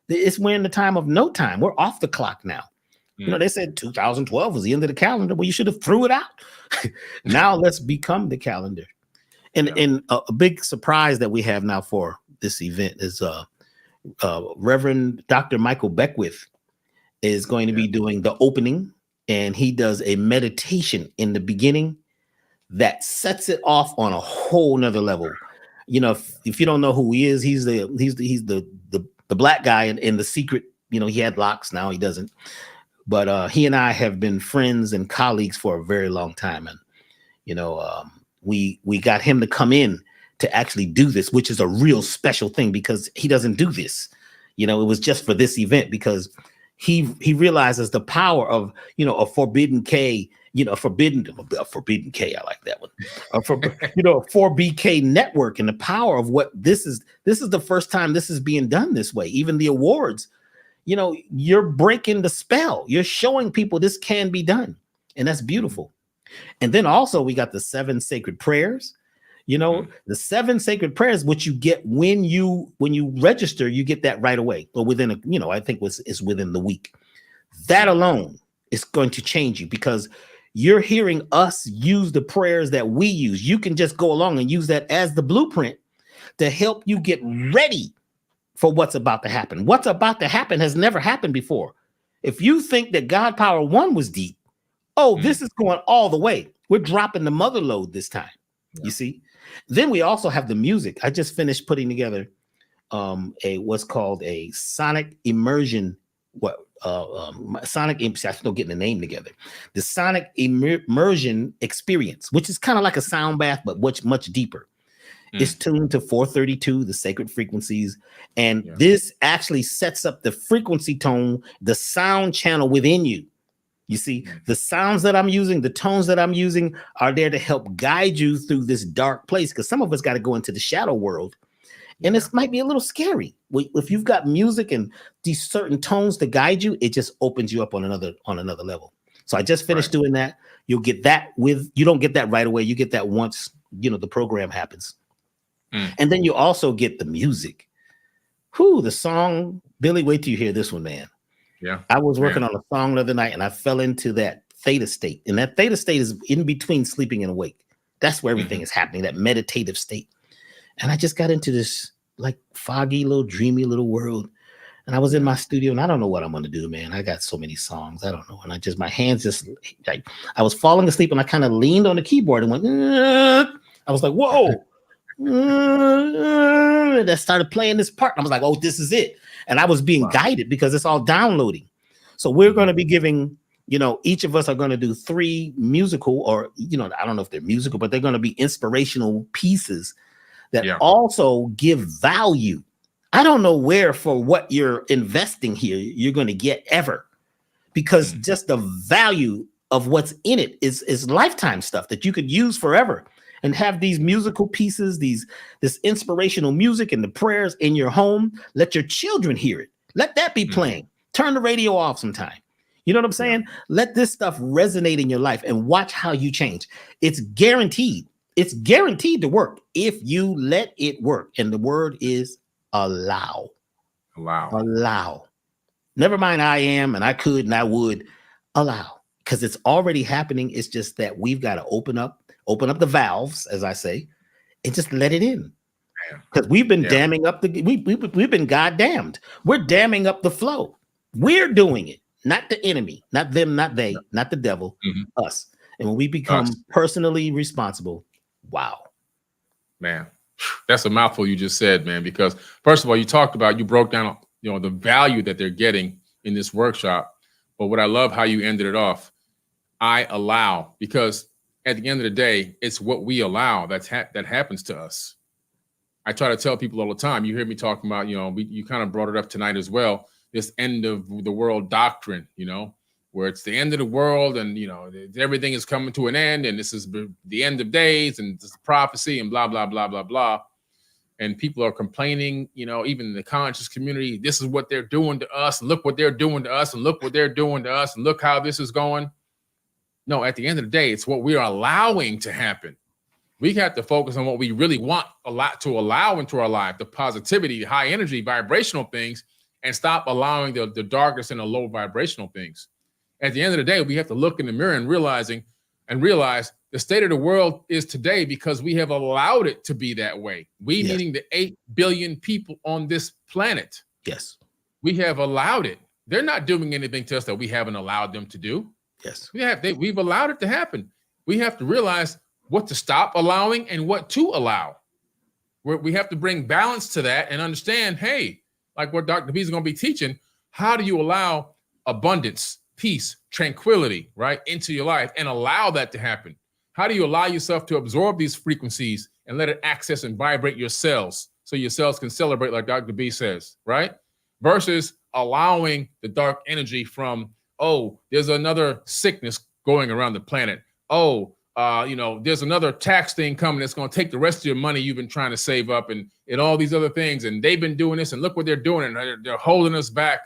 We're in the time of no time. We're off the clock now. They said 2012 was the end of the calendar. Well, you should have threw it out. Now let's become the calendar. And a big surprise that we have now for this event is Reverend Dr. Michael Beckwith is going to be doing the opening, and he does a meditation in the beginning that sets it off on a whole nother level. If you don't know who he is, he's the black guy in The Secret. He had locks, now he doesn't. But he and I have been friends and colleagues for a very long time. And, we got him to come in to actually do this, which is a real special thing because he doesn't do this. It was just for this event because he realizes the power of, a forbidden K, a forbidden K. I like that one. A 4BK network, and the power of what this is. This is the first time this is being done this way. Even the awards, you're breaking the spell. You're showing people this can be done. And that's beautiful. And then also we got the 7 sacred prayers. The 7 sacred prayers, which you get when you register, you get that right away. Or within I think it's within the week. That alone is going to change you because you're hearing us use the prayers that we use. You can just go along and use that as the blueprint to help you get ready for what's about to happen. What's about to happen has never happened before. If you think that God Power 1 was deep, this is going all the way. We're dropping the mother load this time. Yeah. You see? Then we also have the music. I just finished putting together what's called a sonic immersion. I'm still getting the name together. The sonic immersion experience, which is kind of like a sound bath, but much deeper. It's tuned to 432, the sacred frequencies. And this actually sets up the frequency tone, the sound channel within you. You see, the sounds that I'm using, the tones that I'm using are there to help guide you through this dark place. Because some of us got to go into the shadow world. And this might be a little scary. If you've got music and these certain tones to guide you, it just opens you up on another level. So I just finished doing that. You'll get that you don't get that right away. You get that once, the program happens. And then you also get the music. The song, Billy, wait till you hear this one, man. Yeah. I was working on a song the other night and I fell into that theta state. And that theta state is in between sleeping and awake. That's where everything is happening, that meditative state. And I just got into this like foggy little dreamy little world. And I was in my studio and I don't know what I'm going to do, man. I got so many songs. I don't know. And my hands just like, I was falling asleep and I kind of leaned on the keyboard and went, I was like, whoa. That started playing this part. I was like, oh, this is it. And I was being guided because it's all downloading. So we're going to be giving, each of us are going to do 3 musical or, I don't know if they're musical, but they're going to be inspirational pieces that also give value. I don't know where for what you're investing here, you're going to get ever, because just the value of what's in it is lifetime stuff that you could use forever. And have these musical pieces, this inspirational music and the prayers in your home. Let your children hear it. Let that be playing. Turn the radio off sometime. You know what I'm saying? Let this stuff resonate in your life and watch how you change. It's guaranteed. It's guaranteed to work if you let it work. And the word is allow. Allow. Never mind I am and I could and I would. Allow. Because it's already happening. It's just that we've got to open up the valves, as I say, and just let it in. Because we've been damming up we've been goddamned. We're damming up the flow. We're doing it, not the enemy, not them, not they, not the devil, us. And when we become personally responsible, wow. Man, that's a mouthful you just said, man, because first of all, you broke down, the value that they're getting in this workshop. But what I love how you ended it off, I allow, because at the end of the day, it's what we allow that happens to us. I try to tell people all the time, you hear me talking about, you kind of brought it up tonight as well, this end of the world doctrine, where it's the end of the world and, everything is coming to an end and this is the end of days and this is prophecy and blah, blah, blah, blah, blah. And people are complaining, even in the conscious community, this is what they're doing to us. And look what they're doing to us and look what they're doing to us and look how this is going. No, at the end of the day, it's what we are allowing to happen. We have to focus on what we really want a lot to allow into our life, the positivity, high energy, vibrational things, and stop allowing the darkness and the low vibrational things. At the end of the day, we have to look in the mirror and realize the state of the world is today because we have allowed it to be that way. We meaning the 8 billion people on this planet. Yes. We have allowed it. They're not doing anything to us that we haven't allowed them to do. Yes. We've allowed it to happen. We have to realize what to stop allowing and what to allow. We have to bring balance to that and understand, hey, like what Dr. B is going to be teaching, how do you allow abundance, peace, tranquility, right, into your life and allow that to happen? How do you allow yourself to absorb these frequencies and let it access and vibrate your cells so your cells can celebrate like Dr. B says, right? Versus allowing the dark energy from, there's another sickness going around the planet. There's another tax thing coming that's going to take the rest of your money you've been trying to save up and all these other things. And they've been doing this and look what they're doing. And they're holding us back.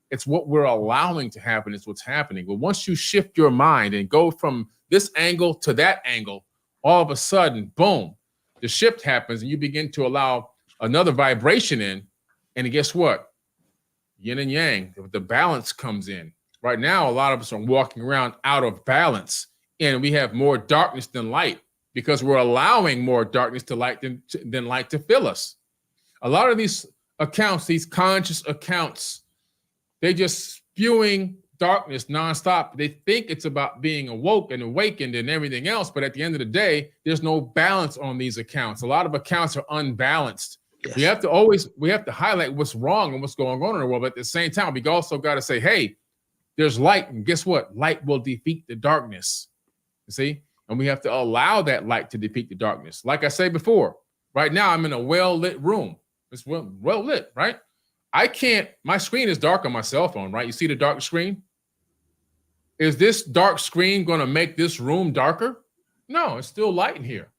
It's what we're allowing to happen. It's what's happening. But once you shift your mind and go from this angle to that angle, all of a sudden, boom, the shift happens and you begin to allow another vibration in. And guess what? Yin and yang, the balance comes in. Right now, a lot of us are walking around out of balance. And we have more darkness than light because we're allowing more darkness to light than light to fill us. A lot of these accounts, these conscious accounts, they're just spewing darkness nonstop. They think it's about being awoke and awakened and everything else. But at the end of the day, there's no balance on these accounts. A lot of accounts are unbalanced. Yes. We have to highlight what's wrong and what's going on in the world. But at the same time, we also got to say, hey, there's light. And guess what? Light will defeat the darkness. You see? And we have to allow that light to defeat the darkness. Like I said before, right now I'm in a well-lit room. It's well lit, right? My screen is dark on my cell phone, right? You see the dark screen? Is this dark screen going to make this room darker? No, it's still light in here.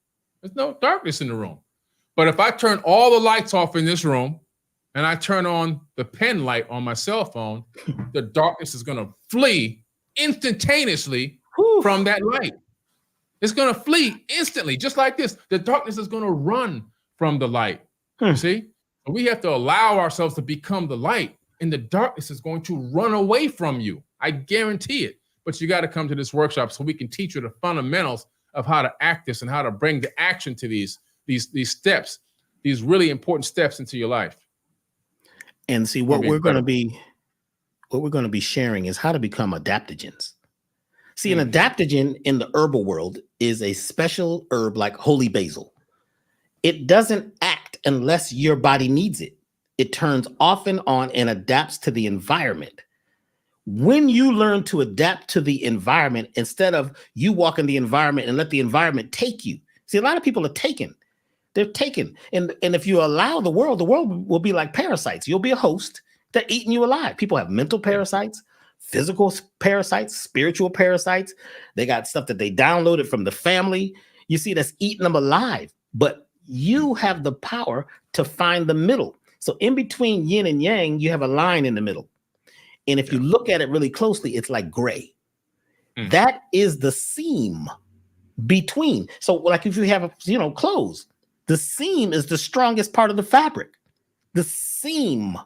There's no darkness in the room. But if I turn all the lights off in this room and I turn on the pen light on my cell phone, the darkness is going to flee instantaneously from that light. It's going to flee instantly, just like this. The darkness is going to run from the light. You see? We have to allow ourselves to become the light, and the darkness is going to run away from you. I guarantee it. But you got to come to this workshop so we can teach you the fundamentals of how to act this and how to bring the action to these steps, these really important steps into your life. And see what we're going to be sharing is how to become adaptogens. See, an adaptogen in the herbal world is a special herb like holy basil. It doesn't act unless your body needs it. It turns off and on and adapts to the environment. When you learn to adapt to the environment, instead of you walk in the environment and let the environment take you. See, a lot of people are taken. They're taken. And if you allow the world will be like parasites. You'll be a host. They're eating you alive. People have mental parasites, physical parasites, spiritual parasites. They got stuff that they downloaded from the family. You see, that's eating them alive. But you have the power to find the middle. So in between yin and yang, you have a line in the middle. And if you look at it really closely, it's like gray. That is the seam between. So like if you have, clothes, the seam is the strongest part of the fabric. The seam.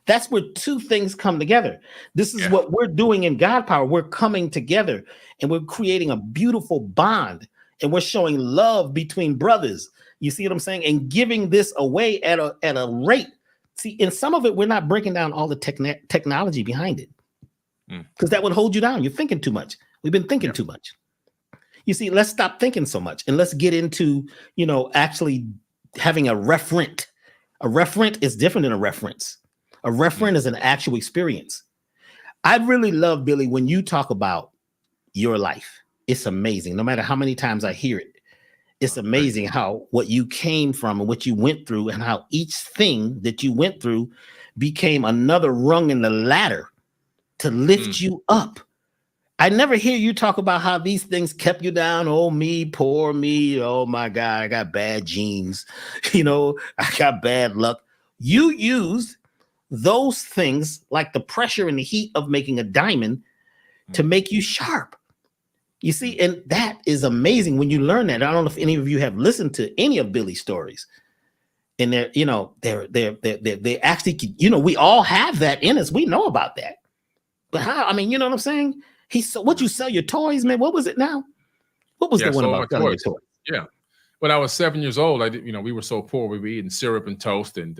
That's where two things come together. This is what we're doing in God Power. We're coming together and we're creating a beautiful bond, and we're showing love between brothers. You see what I'm saying? And giving this away at a rate. See, in some of it, we're not breaking down all the technology behind it, because that would hold you down. You're thinking too much. We've been thinking too much. You see, let's stop thinking so much and let's get into, actually having a referent. A referent is different than a reference. A referent is an actual experience. I really love, Billy, when you talk about your life. It's amazing. No matter how many times I hear it, it's amazing how what you came from and what you went through, and how each thing that you went through became another rung in the ladder to lift you up. I never hear you talk about how these things kept you down. Oh, me, poor me. Oh, my God, I got bad genes. I got bad luck. You used those things, like the pressure and the heat of making a diamond, to make you sharp. You see, and that is amazing when you learn that. I don't know if any of you have listened to any of Billy's stories. And they actually, we all have that in us. We know about that. But how? I mean, you know what I'm saying? What, you sell your toys, man? What was it now? What was the one about selling your toys? Yeah. When I was 7 years old, we were so poor. We were eating syrup and toast and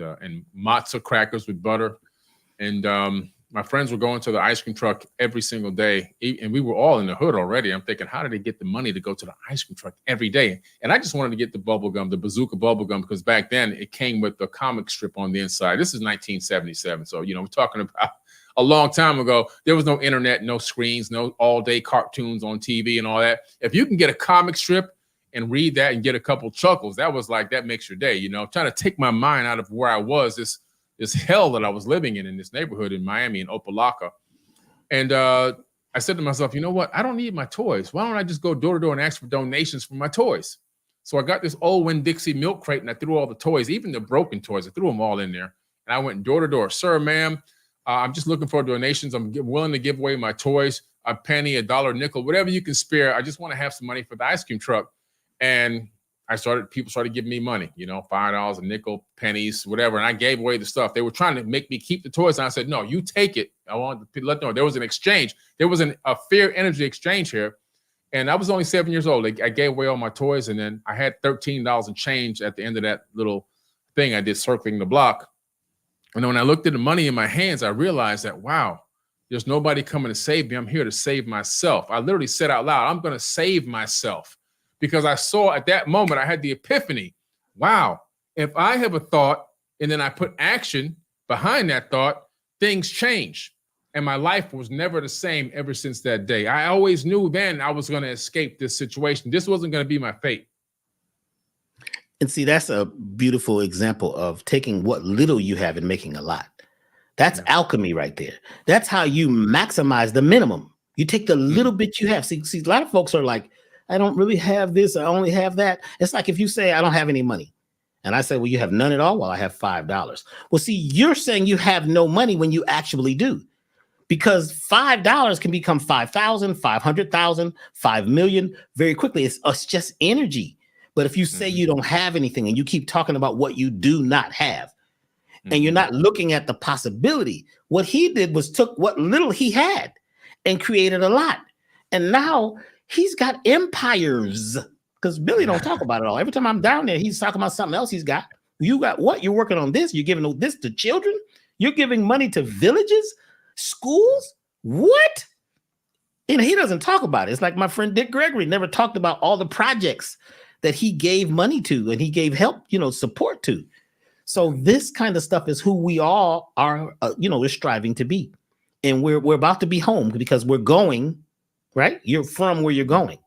matzo crackers with butter. And my friends were going to the ice cream truck every single day. And we were all in the hood already. I'm thinking, how did they get the money to go to the ice cream truck every day? And I just wanted to get the bubble gum, the bazooka bubble gum, because back then it came with the comic strip on the inside. This is 1977. So, we're talking about a long time ago. There was no internet, no screens, no all-day cartoons on TV and all that. If you can get a comic strip and read that and get a couple chuckles, that makes your day, trying to take my mind out of where I was, this hell that I was living in this neighborhood in Miami, in Opelika. And I said to myself, you know what? I don't need my toys. Why don't I just go door to door and ask for donations for my toys? So I got this old Winn-Dixie milk crate and I threw all the toys, even the broken toys. I threw them all in there. And I went door to door. Sir, ma'am, I'm just looking for donations. I'm willing to give away my toys, a penny, a dollar, nickel, whatever you can spare. I just want to have some money for the ice cream truck. And people started giving me money, $5, a nickel, pennies, whatever. And I gave away the stuff. They were trying to make me keep the toys. And I said, no, you take it. I wanted to let them know there was an exchange. There was a fair energy exchange here. And I was only 7 years old. I gave away all my toys. And then I had $13 and change at the end of that little thing I did circling the block. And when I looked at the money in my hands, I realized that, wow, there's nobody coming to save me. I'm here to save myself. I literally said out loud, I'm going to save myself. Because I saw at that moment, I had the epiphany. Wow, if I have a thought and then I put action behind that thought, things change. And my life was never the same ever since that day. I always knew then I was going to escape this situation. This wasn't going to be my fate. And see, that's a beautiful example of taking what little you have and making a lot. That's alchemy right there. That's how you maximize the minimum. You take the little bit you have. See, a lot of folks are like, I don't really have this. I only have that. It's like if you say, I don't have any money. And I say, well, you have none at all. Well, I have $5. Well, see, you're saying you have no money when you actually do. Because $5 can become 5,000, 500,000, 5 million very quickly. It's just energy. But if you say you don't have anything and you keep talking about what you do not have, and you're not looking at the possibility, what he did was took what little he had and created a lot. And now he's got empires, because Billy don't talk about it all. Every time I'm down there, he's talking about something else he's got. You got what? You're working on this. You're giving this to children. You're giving money to villages, schools. What? And he doesn't talk about it. It's like my friend Dick Gregory never talked about all the projects that he gave money to and he gave help, support to. So this kind of stuff is who we all are, we're striving to be. And we're about to be home because we're going, right? You're from where you're going.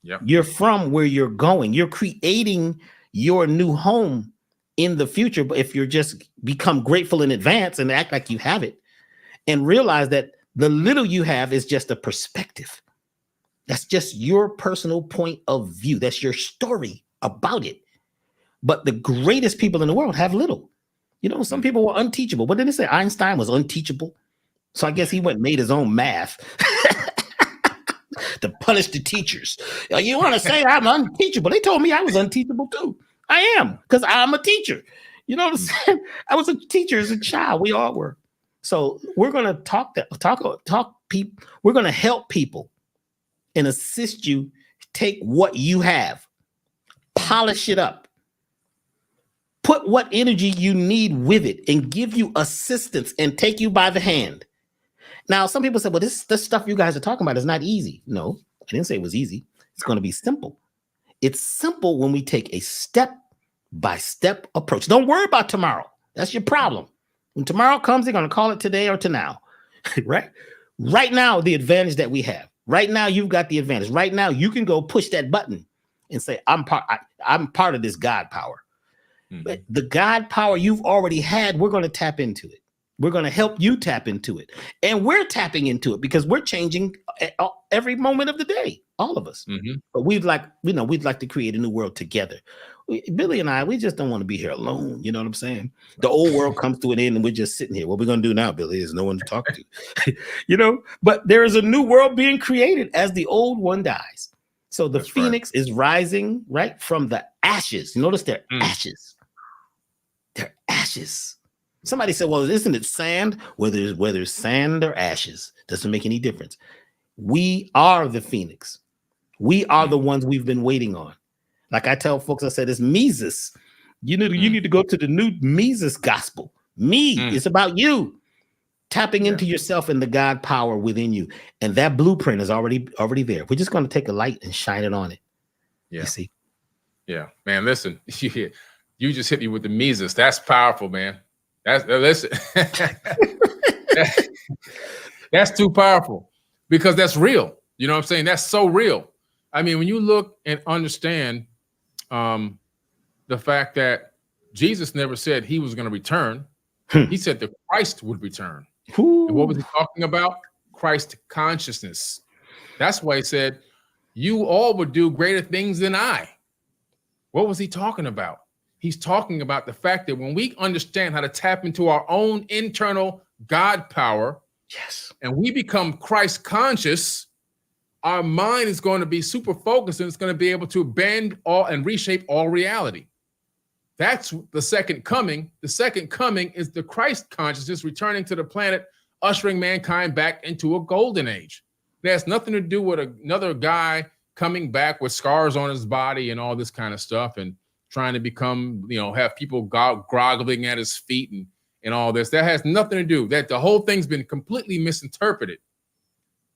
Yep. You're from where you're going. You're creating your new home in the future. But if you're just become grateful in advance and act like you have it and realize that the little you have is just a perspective. That's just your personal point of view. That's your story about it. But the greatest people in the world have little. Some people were unteachable. What did they say? Einstein was unteachable. So I guess he went and made his own math to punish the teachers. You want to say I'm unteachable? They told me I was unteachable too. I am, because I'm a teacher. You know what I'm saying? I was a teacher as a child. We all were. So we're going to talk people. We're going to help people and assist you. Take what you have, polish it up, put what energy you need with it, and give you assistance and take you by the hand. Now, some people say, well, this stuff you guys are talking about is not easy. No, I didn't say it was easy. It's going to be simple. It's simple when we take a step-by-step approach. Don't worry about tomorrow. That's your problem. When tomorrow comes, they're going to call it today or to now, right? Right now, the advantage that we have. Right now, you've got the advantage. Right now, you can go push that button and say, I'm part of this God power. Mm-hmm. But the God power you've already had, we're going to tap into it. We're going to help you tap into it. And we're tapping into it because we're changing every moment of the day, all of us. Mm-hmm. But we'd like to create a new world together. Billy and I, we just don't want to be here alone. You know what I'm saying? The old world comes to an end and we're just sitting here. What we're going to do now, Billy, is no one to talk to. But there is a new world being created as the old one dies. So the phoenix is rising, right, from the ashes. You notice they're ashes. They're ashes. Somebody said, well, isn't it sand? Whether it's sand or ashes, doesn't make any difference. We are the phoenix. We are the ones we've been waiting on. Like I tell folks, I said, it's Mises. You need to go to the new Mises gospel. It's about you. Tapping into yourself and the God power within you. And that blueprint is already there. We're just going to take a light and shine it on it. Yeah. You see? Yeah, man, listen, you just hit me with the Mises. That's powerful, man. Listen, that's too powerful because that's real. You know what I'm saying? That's so real. I mean, when you look and understand the fact that Jesus never said he was going to return, he said that Christ would return. And what was he talking about? Christ consciousness. That's why he said, you all would do greater things than I. What was he talking about? He's talking about the fact that when we understand how to tap into our own internal God power, yes, and we become Christ conscious, our mind is going to be super focused and it's going to be able to bend all and reshape all reality. That's the second coming. The second coming is the Christ consciousness returning to the planet, ushering mankind back into a golden age. It has nothing to do with another guy coming back with scars on his body and all this kind of stuff and trying to become, have people groveling at his feet and all this. That has nothing to do. That the whole thing's been completely misinterpreted.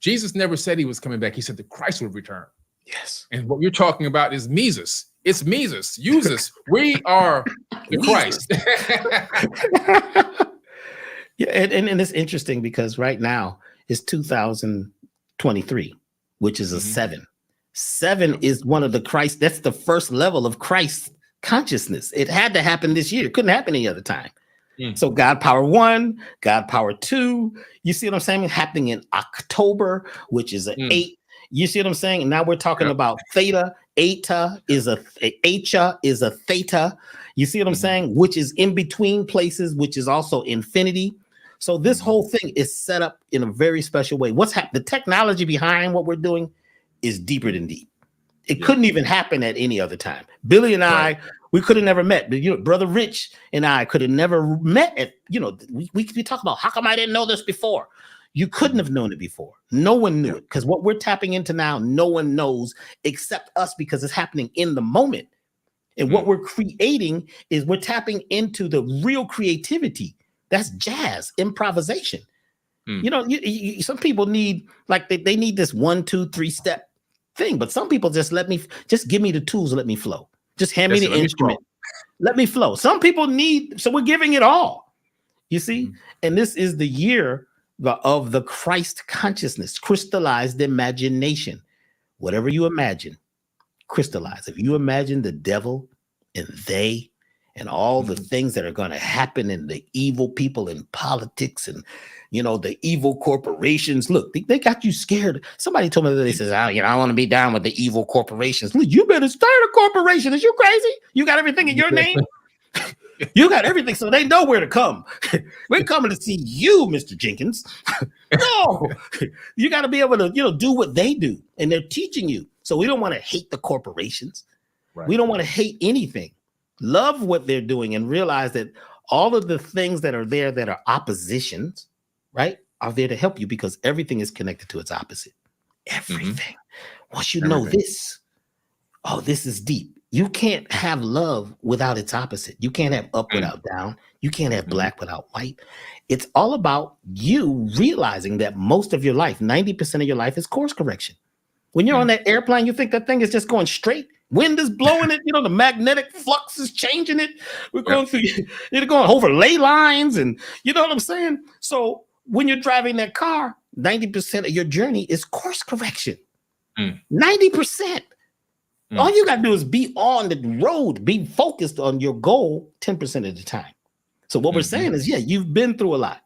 Jesus never said he was coming back. He said that Christ would return. Yes. And what you're talking about is Mises. It's Mises. Use us. We are the Christ. Yeah, and it's interesting because right now it's 2023, which is a 7. 7 is one of the Christ. That's the first level of Christ consciousness. It had to happen this year. It couldn't happen any other time. So God power 1, God power 2. You see what I'm saying? Happening in October, which is an 8. You see what I'm saying? And now we're talking about theta. Eta is a theta. You see what I'm saying? Which is in between places, which is also infinity. So this whole thing is set up in a very special way. What's happening? The technology behind what we're doing is deeper than deep. It couldn't even happen at any other time. Billy and I, we could have never met. Brother Rich and I could have never met at, we talk about how come I didn't know this before? You couldn't have known it before. No one knew it because what we're tapping into now, no one knows except us because it's happening in the moment. And what we're creating is we're tapping into the real creativity. That's jazz, improvisation. Some people need, they need this 1, 2, 3 step thing, but some people just give me the tools, let me flow. Just hand me the instrument. Let me flow. Some people so we're giving it all. You see? And this is the year of the Christ consciousness, crystallized imagination. Whatever you imagine, crystallize. If you imagine the devil and they and all the things that are going to happen and the evil people in politics and, the evil corporations. Look, they got you scared. Somebody told me that they says, I want to be down with the evil corporations. Look, you better start a corporation. Is you crazy? You got everything in your name? You got everything, so they know where to come. We're coming to see you, Mr. Jenkins. No, you got to be able to, do what they do, and they're teaching you. So we don't want to hate the corporations. Right. We don't want to hate anything. Love what they're doing and realize that all of the things that are there that are oppositions, right, are there to help you because everything is connected to its opposite. Everything. Once you know this, this is deep. You can't have love without its opposite. You can't have up without down. You can't have black without white. It's all about you realizing that most of your life, 90% of your life, is course correction. When you're on that airplane, you think that thing is just going straight. Wind is blowing it. The magnetic flux is changing it. We're going through, you're going over ley lines, and you know what I'm saying? So when you're driving that car, 90% of your journey is course correction. 90%. All you got to do is be on the road, be focused on your goal 10% of the time. So what we're saying is, you've been through a lot,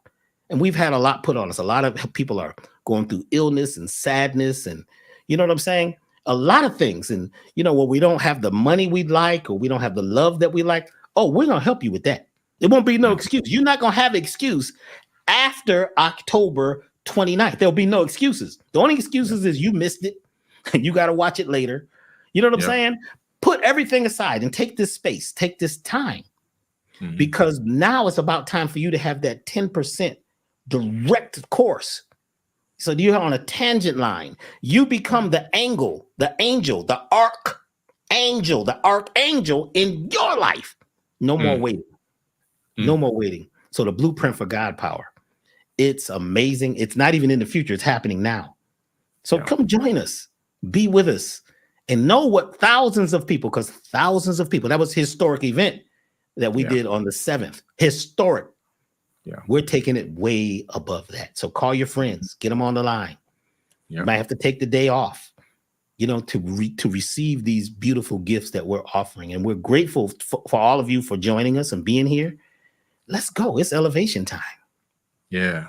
and we've had a lot put on us. A lot of people are going through illness and sadness, and you know what I'm saying? A lot of things. And, when we don't have the money we'd like, or we don't have the love that we like, we're going to help you with that. It won't be no excuse. You're not going to have an excuse after October 29th. There'll be no excuses. The only excuses is you missed it, and you got to watch it later. You know what I'm saying? Put everything aside and take this space, take this time, because now it's about time for you to have that 10% direct course. So you're on a tangent line. You become the angle, the angel, the archangel in your life. No more waiting. No more waiting. So the blueprint for God power, it's amazing. It's not even in the future. It's happening now. So come join us. Be with us. And know what thousands of people, that was a historic event that we did on the 7th. Historic. Yeah. We're taking it way above that. So call your friends, get them on the line. You might have to take the day off, to receive these beautiful gifts that we're offering. And we're grateful for all of you for joining us and being here. Let's go. It's elevation time. Yeah.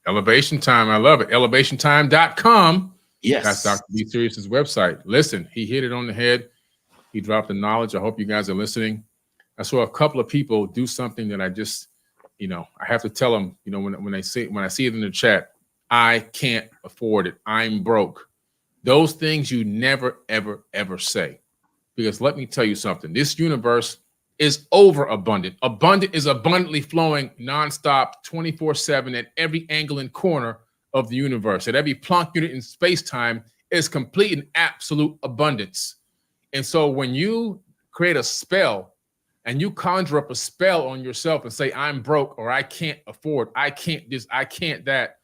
Elevation time. I love it. Elevationtime.com. Yes. That's Dr. B. Sirius's website. Listen, he hit it on the head. He dropped the knowledge. I hope you guys are listening. I saw a couple of people do something that I just, I have to tell them, when I see it in the chat, I can't afford it. I'm broke. Those things you never, ever, ever say. Because let me tell you something. This universe is overabundant. Abundant is abundantly flowing nonstop, 24/7 at every angle and corner of the universe. At every Planck unit in space-time is complete and absolute abundance. And so when you create a spell and you conjure up a spell on yourself and say, I'm broke, or I can't afford, I can't this, I can't that,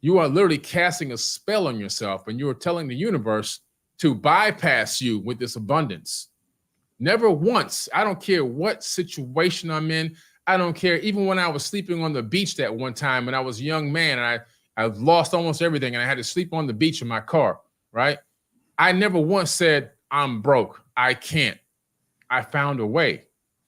you are literally casting a spell on yourself, and you are telling the universe to bypass you with this abundance. Never once. I don't care what situation I'm in. I don't care. Even when I was sleeping on the beach that one time when I was a young man, and I've lost almost everything, and I had to sleep on the beach in my car, right? I never once said, I'm broke. I can't. I found a way,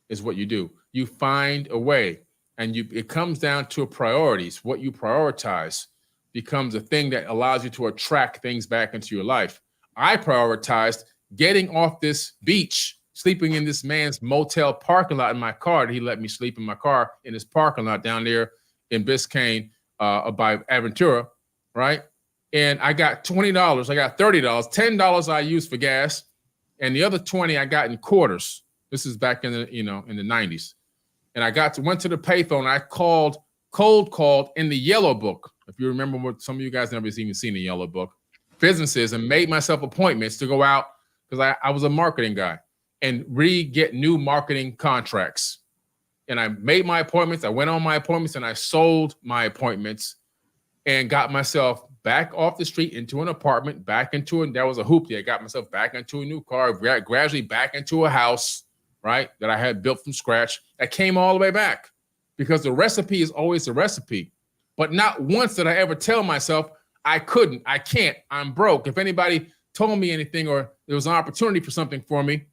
is what you do. You find a way, and it comes down to priorities. What you prioritize becomes a thing that allows you to attract things back into your life. I prioritized getting off this beach, sleeping in this man's motel parking lot in my car. He let me sleep in my car in his parking lot down there in Biscayne, by Aventura, right? And I got $20, I got $30, $10 I used for gas, and the other 20 I got in quarters. This is back in the, in the 90s. And I went to the payphone. I cold called in the yellow book. If you remember, what some of you guys never even seen the yellow book, businesses, and made myself appointments to go out, because I was a marketing guy, and get new marketing contracts. And I made my appointments. I went on my appointments, and I sold my appointments and got myself back off the street into an apartment, back into it. There was a hoop there. I got myself back into a new car, gradually back into a house, right, that I had built from scratch. I came all the way back, because the recipe is always the recipe. But not once did I ever tell myself I couldn't, I can't, I'm broke. If anybody told me anything, or there was an opportunity for something for me,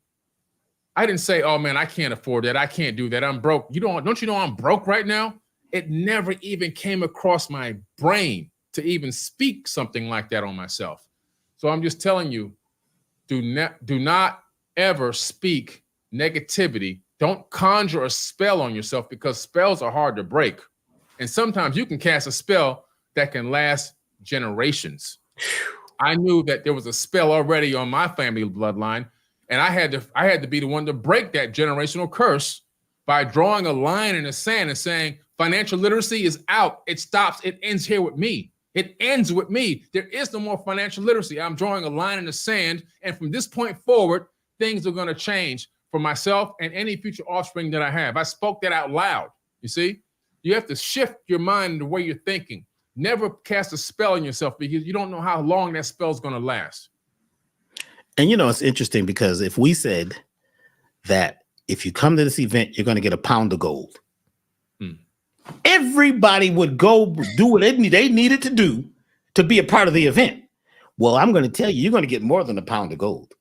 I didn't say, oh man, I can't afford that. I can't do that. I'm broke. Don't you know I'm broke right now? It never even came across my brain to even speak something like that on myself. So I'm just telling you, do not ever speak negativity Don't conjure a spell on yourself, because spells are hard to break. And sometimes you can cast a spell that can last generations. I knew that there was a spell already on my family bloodline, and I had to be the one to break that generational curse by drawing a line in the sand and saying, financial literacy is out. It stops. It ends here with me. It ends with me. There is no more financial literacy. I'm drawing a line in the sand, and from this point forward, things are going to change for myself and any future offspring that I have. I spoke that out loud. You see, you have to shift your mind and the way you're thinking. Never cast a spell on yourself, because you don't know how long that spell is going to last. And it's interesting, because if we said that if you come to this event, you're going to get a pound of gold, everybody would go do what they needed to do to be a part of the event. Well, I'm going to tell you, you're going to get more than a pound of gold.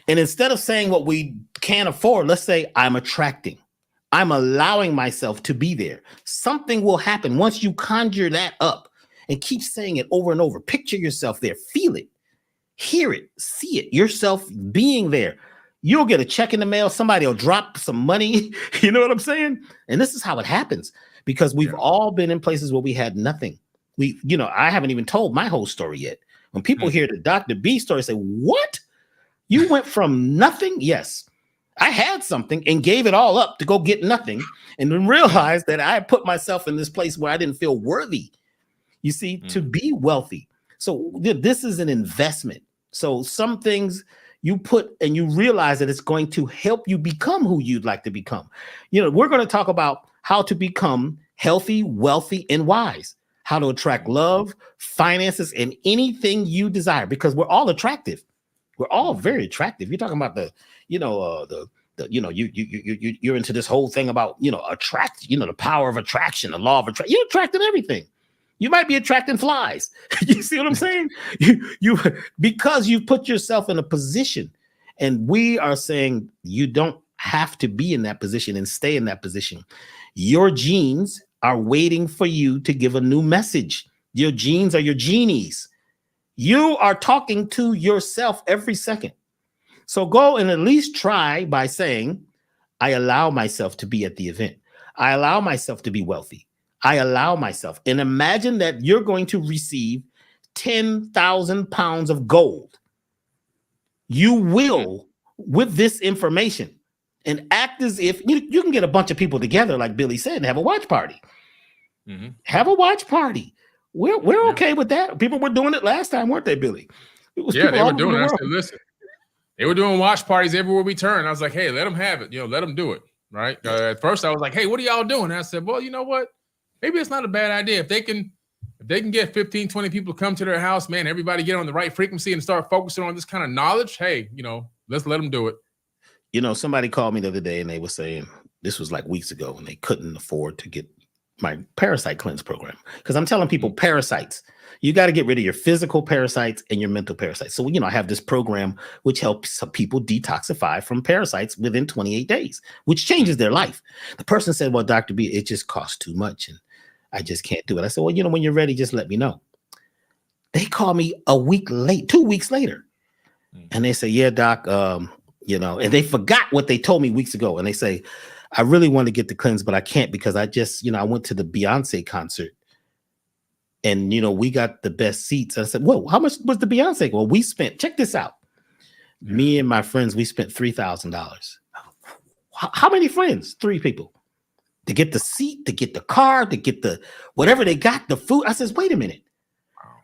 And instead of saying what we can't afford, let's say I'm attracting. I'm allowing myself to be there. Something will happen once you conjure that up and keep saying it over and over. Picture yourself there, feel it, hear it, see it, yourself being there. You'll get a check in the mail. Somebody will drop some money. You know what I'm saying? And this is how it happens, because we've all been in places where we had nothing. I haven't even told my whole story yet. When people hear the Dr. B story, say, what? You went from nothing? Yes. I had something and gave it all up to go get nothing, and then realized that I put myself in this place where I didn't feel worthy, you see, to be wealthy. So this is an investment. So some things you put and you realize that it's going to help you become who you'd like to become. We're going to talk about how to become healthy, wealthy, and wise, how to attract love, finances, and anything you desire, because we're all attractive. We're all very attractive. You're talking about you're into this whole thing about, attract, the power of attraction, the law of attraction. You're attracting everything. You might be attracting flies. You see what I'm saying? Because you put yourself in a position, and we are saying you don't have to be in that position and stay in that position. Your genes are waiting for you to give a new message. Your genes are your genies. You are talking to yourself every second. So go and at least try by saying, I allow myself to be at the event. I allow myself to be wealthy. I allow myself. And imagine that you're going to receive 10,000 pounds of gold. You will, with this information, and act as if you can get a bunch of people together, like Billy said, and have a watch party. Have a watch party. We're okay with that. People were doing it last time, weren't they, Billy? They were doing it. I said, listen, they were doing watch parties everywhere we turn. I was like, hey, let them have it. Let them do it. Right. At first I was like, hey, what are y'all doing? And I said, well, you know what? Maybe it's not a bad idea. If they can get 15, 20 people to come to their house, man, everybody get on the right frequency and start focusing on this kind of knowledge. Hey, let's let them do it. Somebody called me the other day and they were saying, this was like weeks ago, and they couldn't afford to get my parasite cleanse program, because I'm telling people parasites, you got to get rid of your physical parasites and your mental parasites. So, I have this program which helps some people detoxify from parasites within 28 days, which changes their life. The person said, well, Dr. B, it just costs too much and I just can't do it. I said, well, when you're ready, just let me know. They called me 2 weeks later. And they say, yeah, doc, and they forgot what they told me weeks ago. And they say, I really want to get the cleanse, but I can't, because I just, I went to the Beyonce concert and, we got the best seats. I said, whoa, how much was the Beyonce? Well, we spent, check this out. Me and my friends, we spent $3,000. How many friends? 3 people. To get the seat, to get the car, to get the, whatever they got, the food. I says, wait a minute.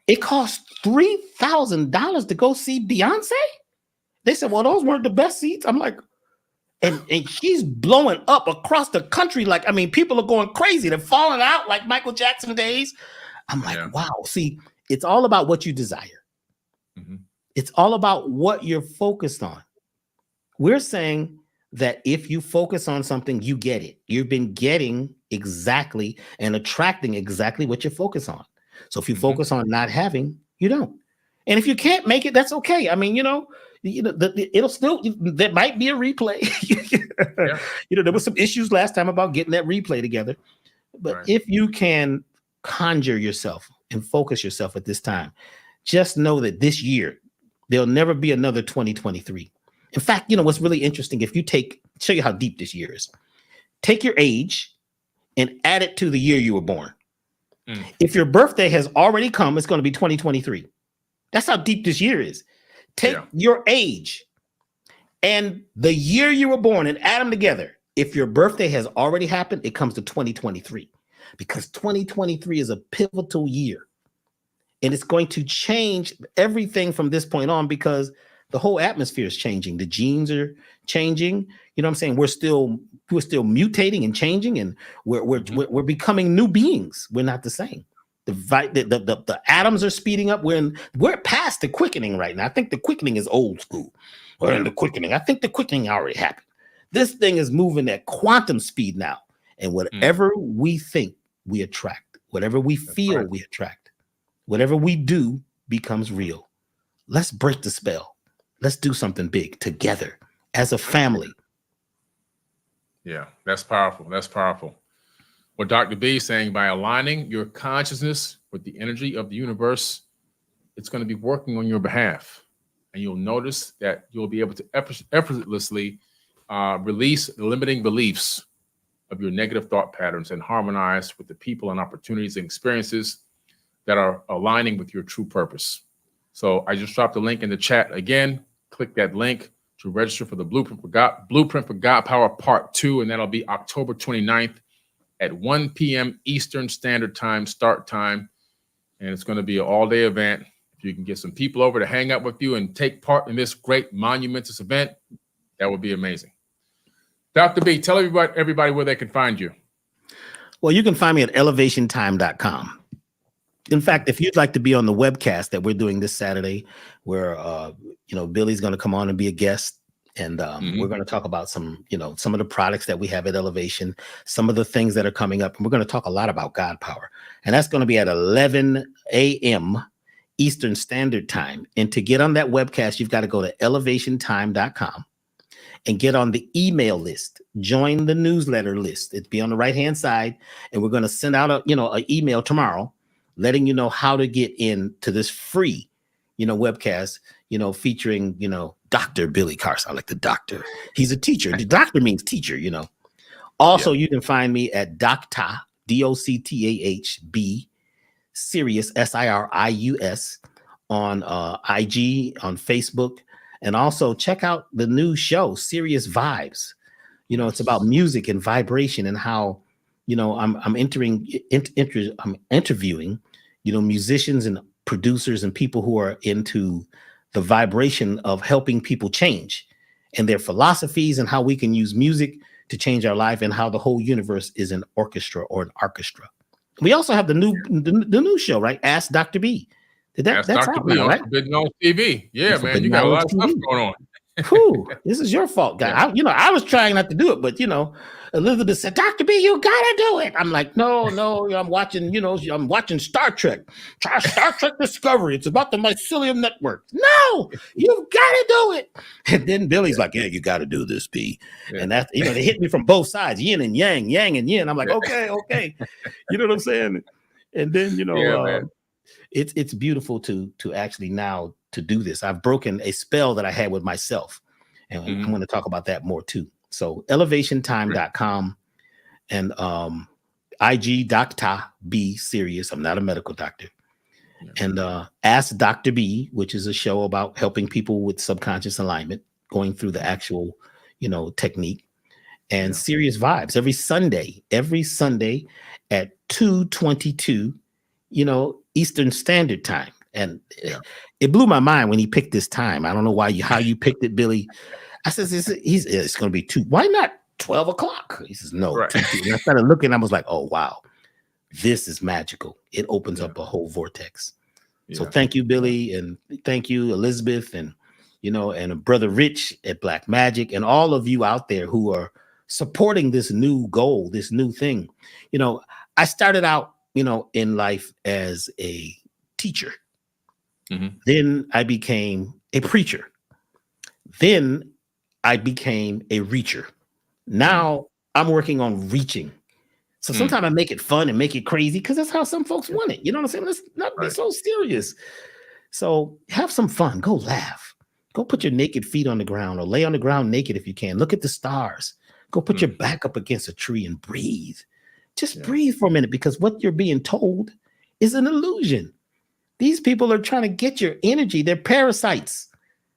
It cost $3,000 to go see Beyonce? They said, well, those weren't the best seats. I'm like, and she's blowing up across the country. Like, people are going crazy. They're falling out like Michael Jackson days. I'm like, wow. See, it's all about what you desire. It's all about what you're focused on. We're saying that if you focus on something, you get it. You've been getting exactly and attracting exactly what you focus on. So if you focus on not having, you don't. And if you can't make it, that's okay. It'll still, there might be a replay. There was some issues last time about getting that replay together. But if you can conjure yourself and focus yourself at this time, just know that this year, there'll never be another 2023. In fact, you know what's really interesting? If you show you how deep this year is. Take your age and add it to the year you were born. If your birthday has already come, it's going to be 2023. That's how deep this year is. Take your age and the year you were born and add them together. If your birthday has already happened, it comes to 2023, because 2023 is a pivotal year. And it's going to change everything from this point on, because the whole atmosphere is changing. The genes are changing. You know what I'm saying? We're still mutating and changing, and we're becoming new beings. We're not the same. The atoms are speeding up. We're past the quickening right now. I think the quickening is old school. We're in the quickening. I think the quickening already happened. This thing is moving at quantum speed now. And whatever we think, we attract. Whatever we feel, we attract. Whatever we do becomes real. Let's break the spell. Let's do something big together as a family. Yeah, that's powerful. That's powerful. What Dr. B is saying, by aligning your consciousness with the energy of the universe, it's going to be working on your behalf. And you'll notice that you'll be able to effortlessly release the limiting beliefs of your negative thought patterns and harmonize with the people and opportunities and experiences that are aligning with your true purpose. So I just dropped the link in the chat again. Click that link to register for the Blueprint for God Power Part 2, and that'll be October 29th at 1 p.m. Eastern Standard Time, start time. And it's going to be an all-day event. If you can get some people over to hang out with you and take part in this great monumentous event, that would be amazing. Dr. B, tell everybody where they can find you. Well, you can find me at elevationtime.com. In fact, if you'd like to be on the webcast that we're doing this Saturday, where Billy's going to come on and be a guest, and we're going to talk about some of the products that we have at Elevation, some of the things that are coming up, and we're going to talk a lot about God Power, and that's going to be at 11 a.m. Eastern Standard Time. And to get on that webcast, you've got to go to elevationtime.com and get on the email list. Join the newsletter list. It'll be on the right-hand side, and we're going to send out an email tomorrow, letting you know how to get into this free, webcast, featuring, Dr. Billy Carson. I like the doctor. He's a teacher. The doctor means teacher, Also, you can find me at Doctah, DOCTAHB, Sirius, SIRIUS, on IG, on Facebook. And also check out the new show, Sirius Vibes. It's about music and vibration, and how, I'm interviewing, musicians and producers and people who are into the vibration of helping people change, and their philosophies, and how we can use music to change our life, and how the whole universe is an orchestra or an orchestra. We also have the new show, right? Ask Dr. B. That's Dr. B, now, right? Forbidden Knowledge TV. Yeah, man, you got a lot of stuff going on. Cool. This is your fault, guy. Yeah. I was trying not to do it, but Elizabeth said, "Dr. B, you gotta do it." I'm like, no, I'm watching, I'm watching Star Trek. Try Star Trek Discovery. It's about the mycelium network. No, you've gotta do it. And then Billy's like, "Yeah, you gotta do this, B." Yeah. And that, they hit me from both sides, yin and yang, yang and yin. I'm like, okay. You know what I'm saying? And then, it's beautiful to actually now to do this. I've broken a spell that I had with myself, and I'm going to talk about that more too. So elevationtime.com and IG Doctah B Sirius. I'm not a medical doctor. And Ask Dr. B, which is a show about helping people with subconscious alignment, going through the actual, technique. And Sirius Vibes every Sunday at 2:22, Eastern Standard Time. And it blew my mind when he picked this time. I don't know how you picked it, Billy. I said, it's going to be 2. Why not 12 o'clock? He says, no. Right. And I started looking. I was like, oh, wow, this is magical. It opens up a whole vortex. Yeah. So thank you, Billy. And thank you, Elizabeth, and, and Brother Rich at Black Magic, and all of you out there who are supporting this new goal, this new thing. I started out, in life as a teacher. Then I became a preacher. Then I became a reacher. Now I'm working on reaching. So sometimes I make it fun and make it crazy, because that's how some folks want it. You know what I'm saying? Let's not be so serious. So have some fun. Go laugh. Go put your naked feet on the ground or lay on the ground naked if you can. Look at the stars. Go put your back up against a tree and breathe. Just breathe for a minute, because what you're being told is an illusion. These people are trying to get your energy. They're parasites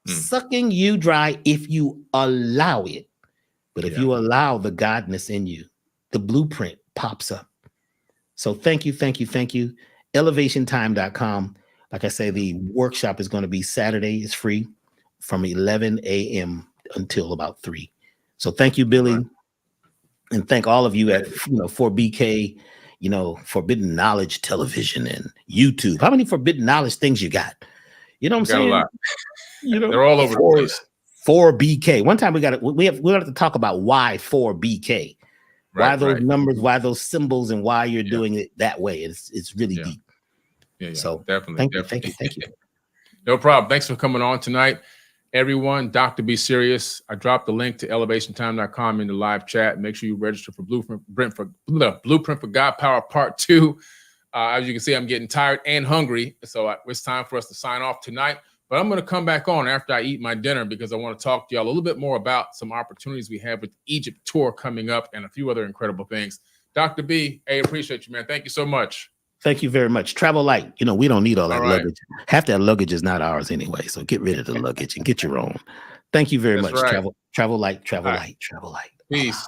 sucking you dry if you allow it. But if you allow the godness in you, the blueprint pops up. So thank you. Elevationtime.com. Like I say, the workshop is going to be Saturday. It's free from 11 a.m. until about 3. So thank you, Billy. Right. And thank all of you at 4BK, Forbidden Knowledge Television and YouTube. How many forbidden knowledge things you got? You know what I'm saying? A lot. They're all over the place. 4BK. One time we have to talk about why 4BK. Why those numbers, why those symbols, and why you're doing it that way. It's really deep. Yeah. So definitely. Thank you. No problem. Thanks for coming on tonight. Everyone, Dr. Be Serious. I dropped the link to elevationtime.com in the live chat. Make sure you register for Blueprint for God Power Part 2. As you can see, I'm getting tired and hungry, so it's time for us to sign off tonight. But I'm going to come back on after I eat my dinner, because I want to talk to y'all a little bit more about some opportunities we have with the Egypt tour coming up and a few other incredible things. Dr. B, I appreciate you, man. Thank you so much. Thank you very much. Travel light. We don't need all that luggage. Half that luggage is not ours anyway. So get rid of the luggage and get your own. Thank you very much. Right. Travel light. Peace.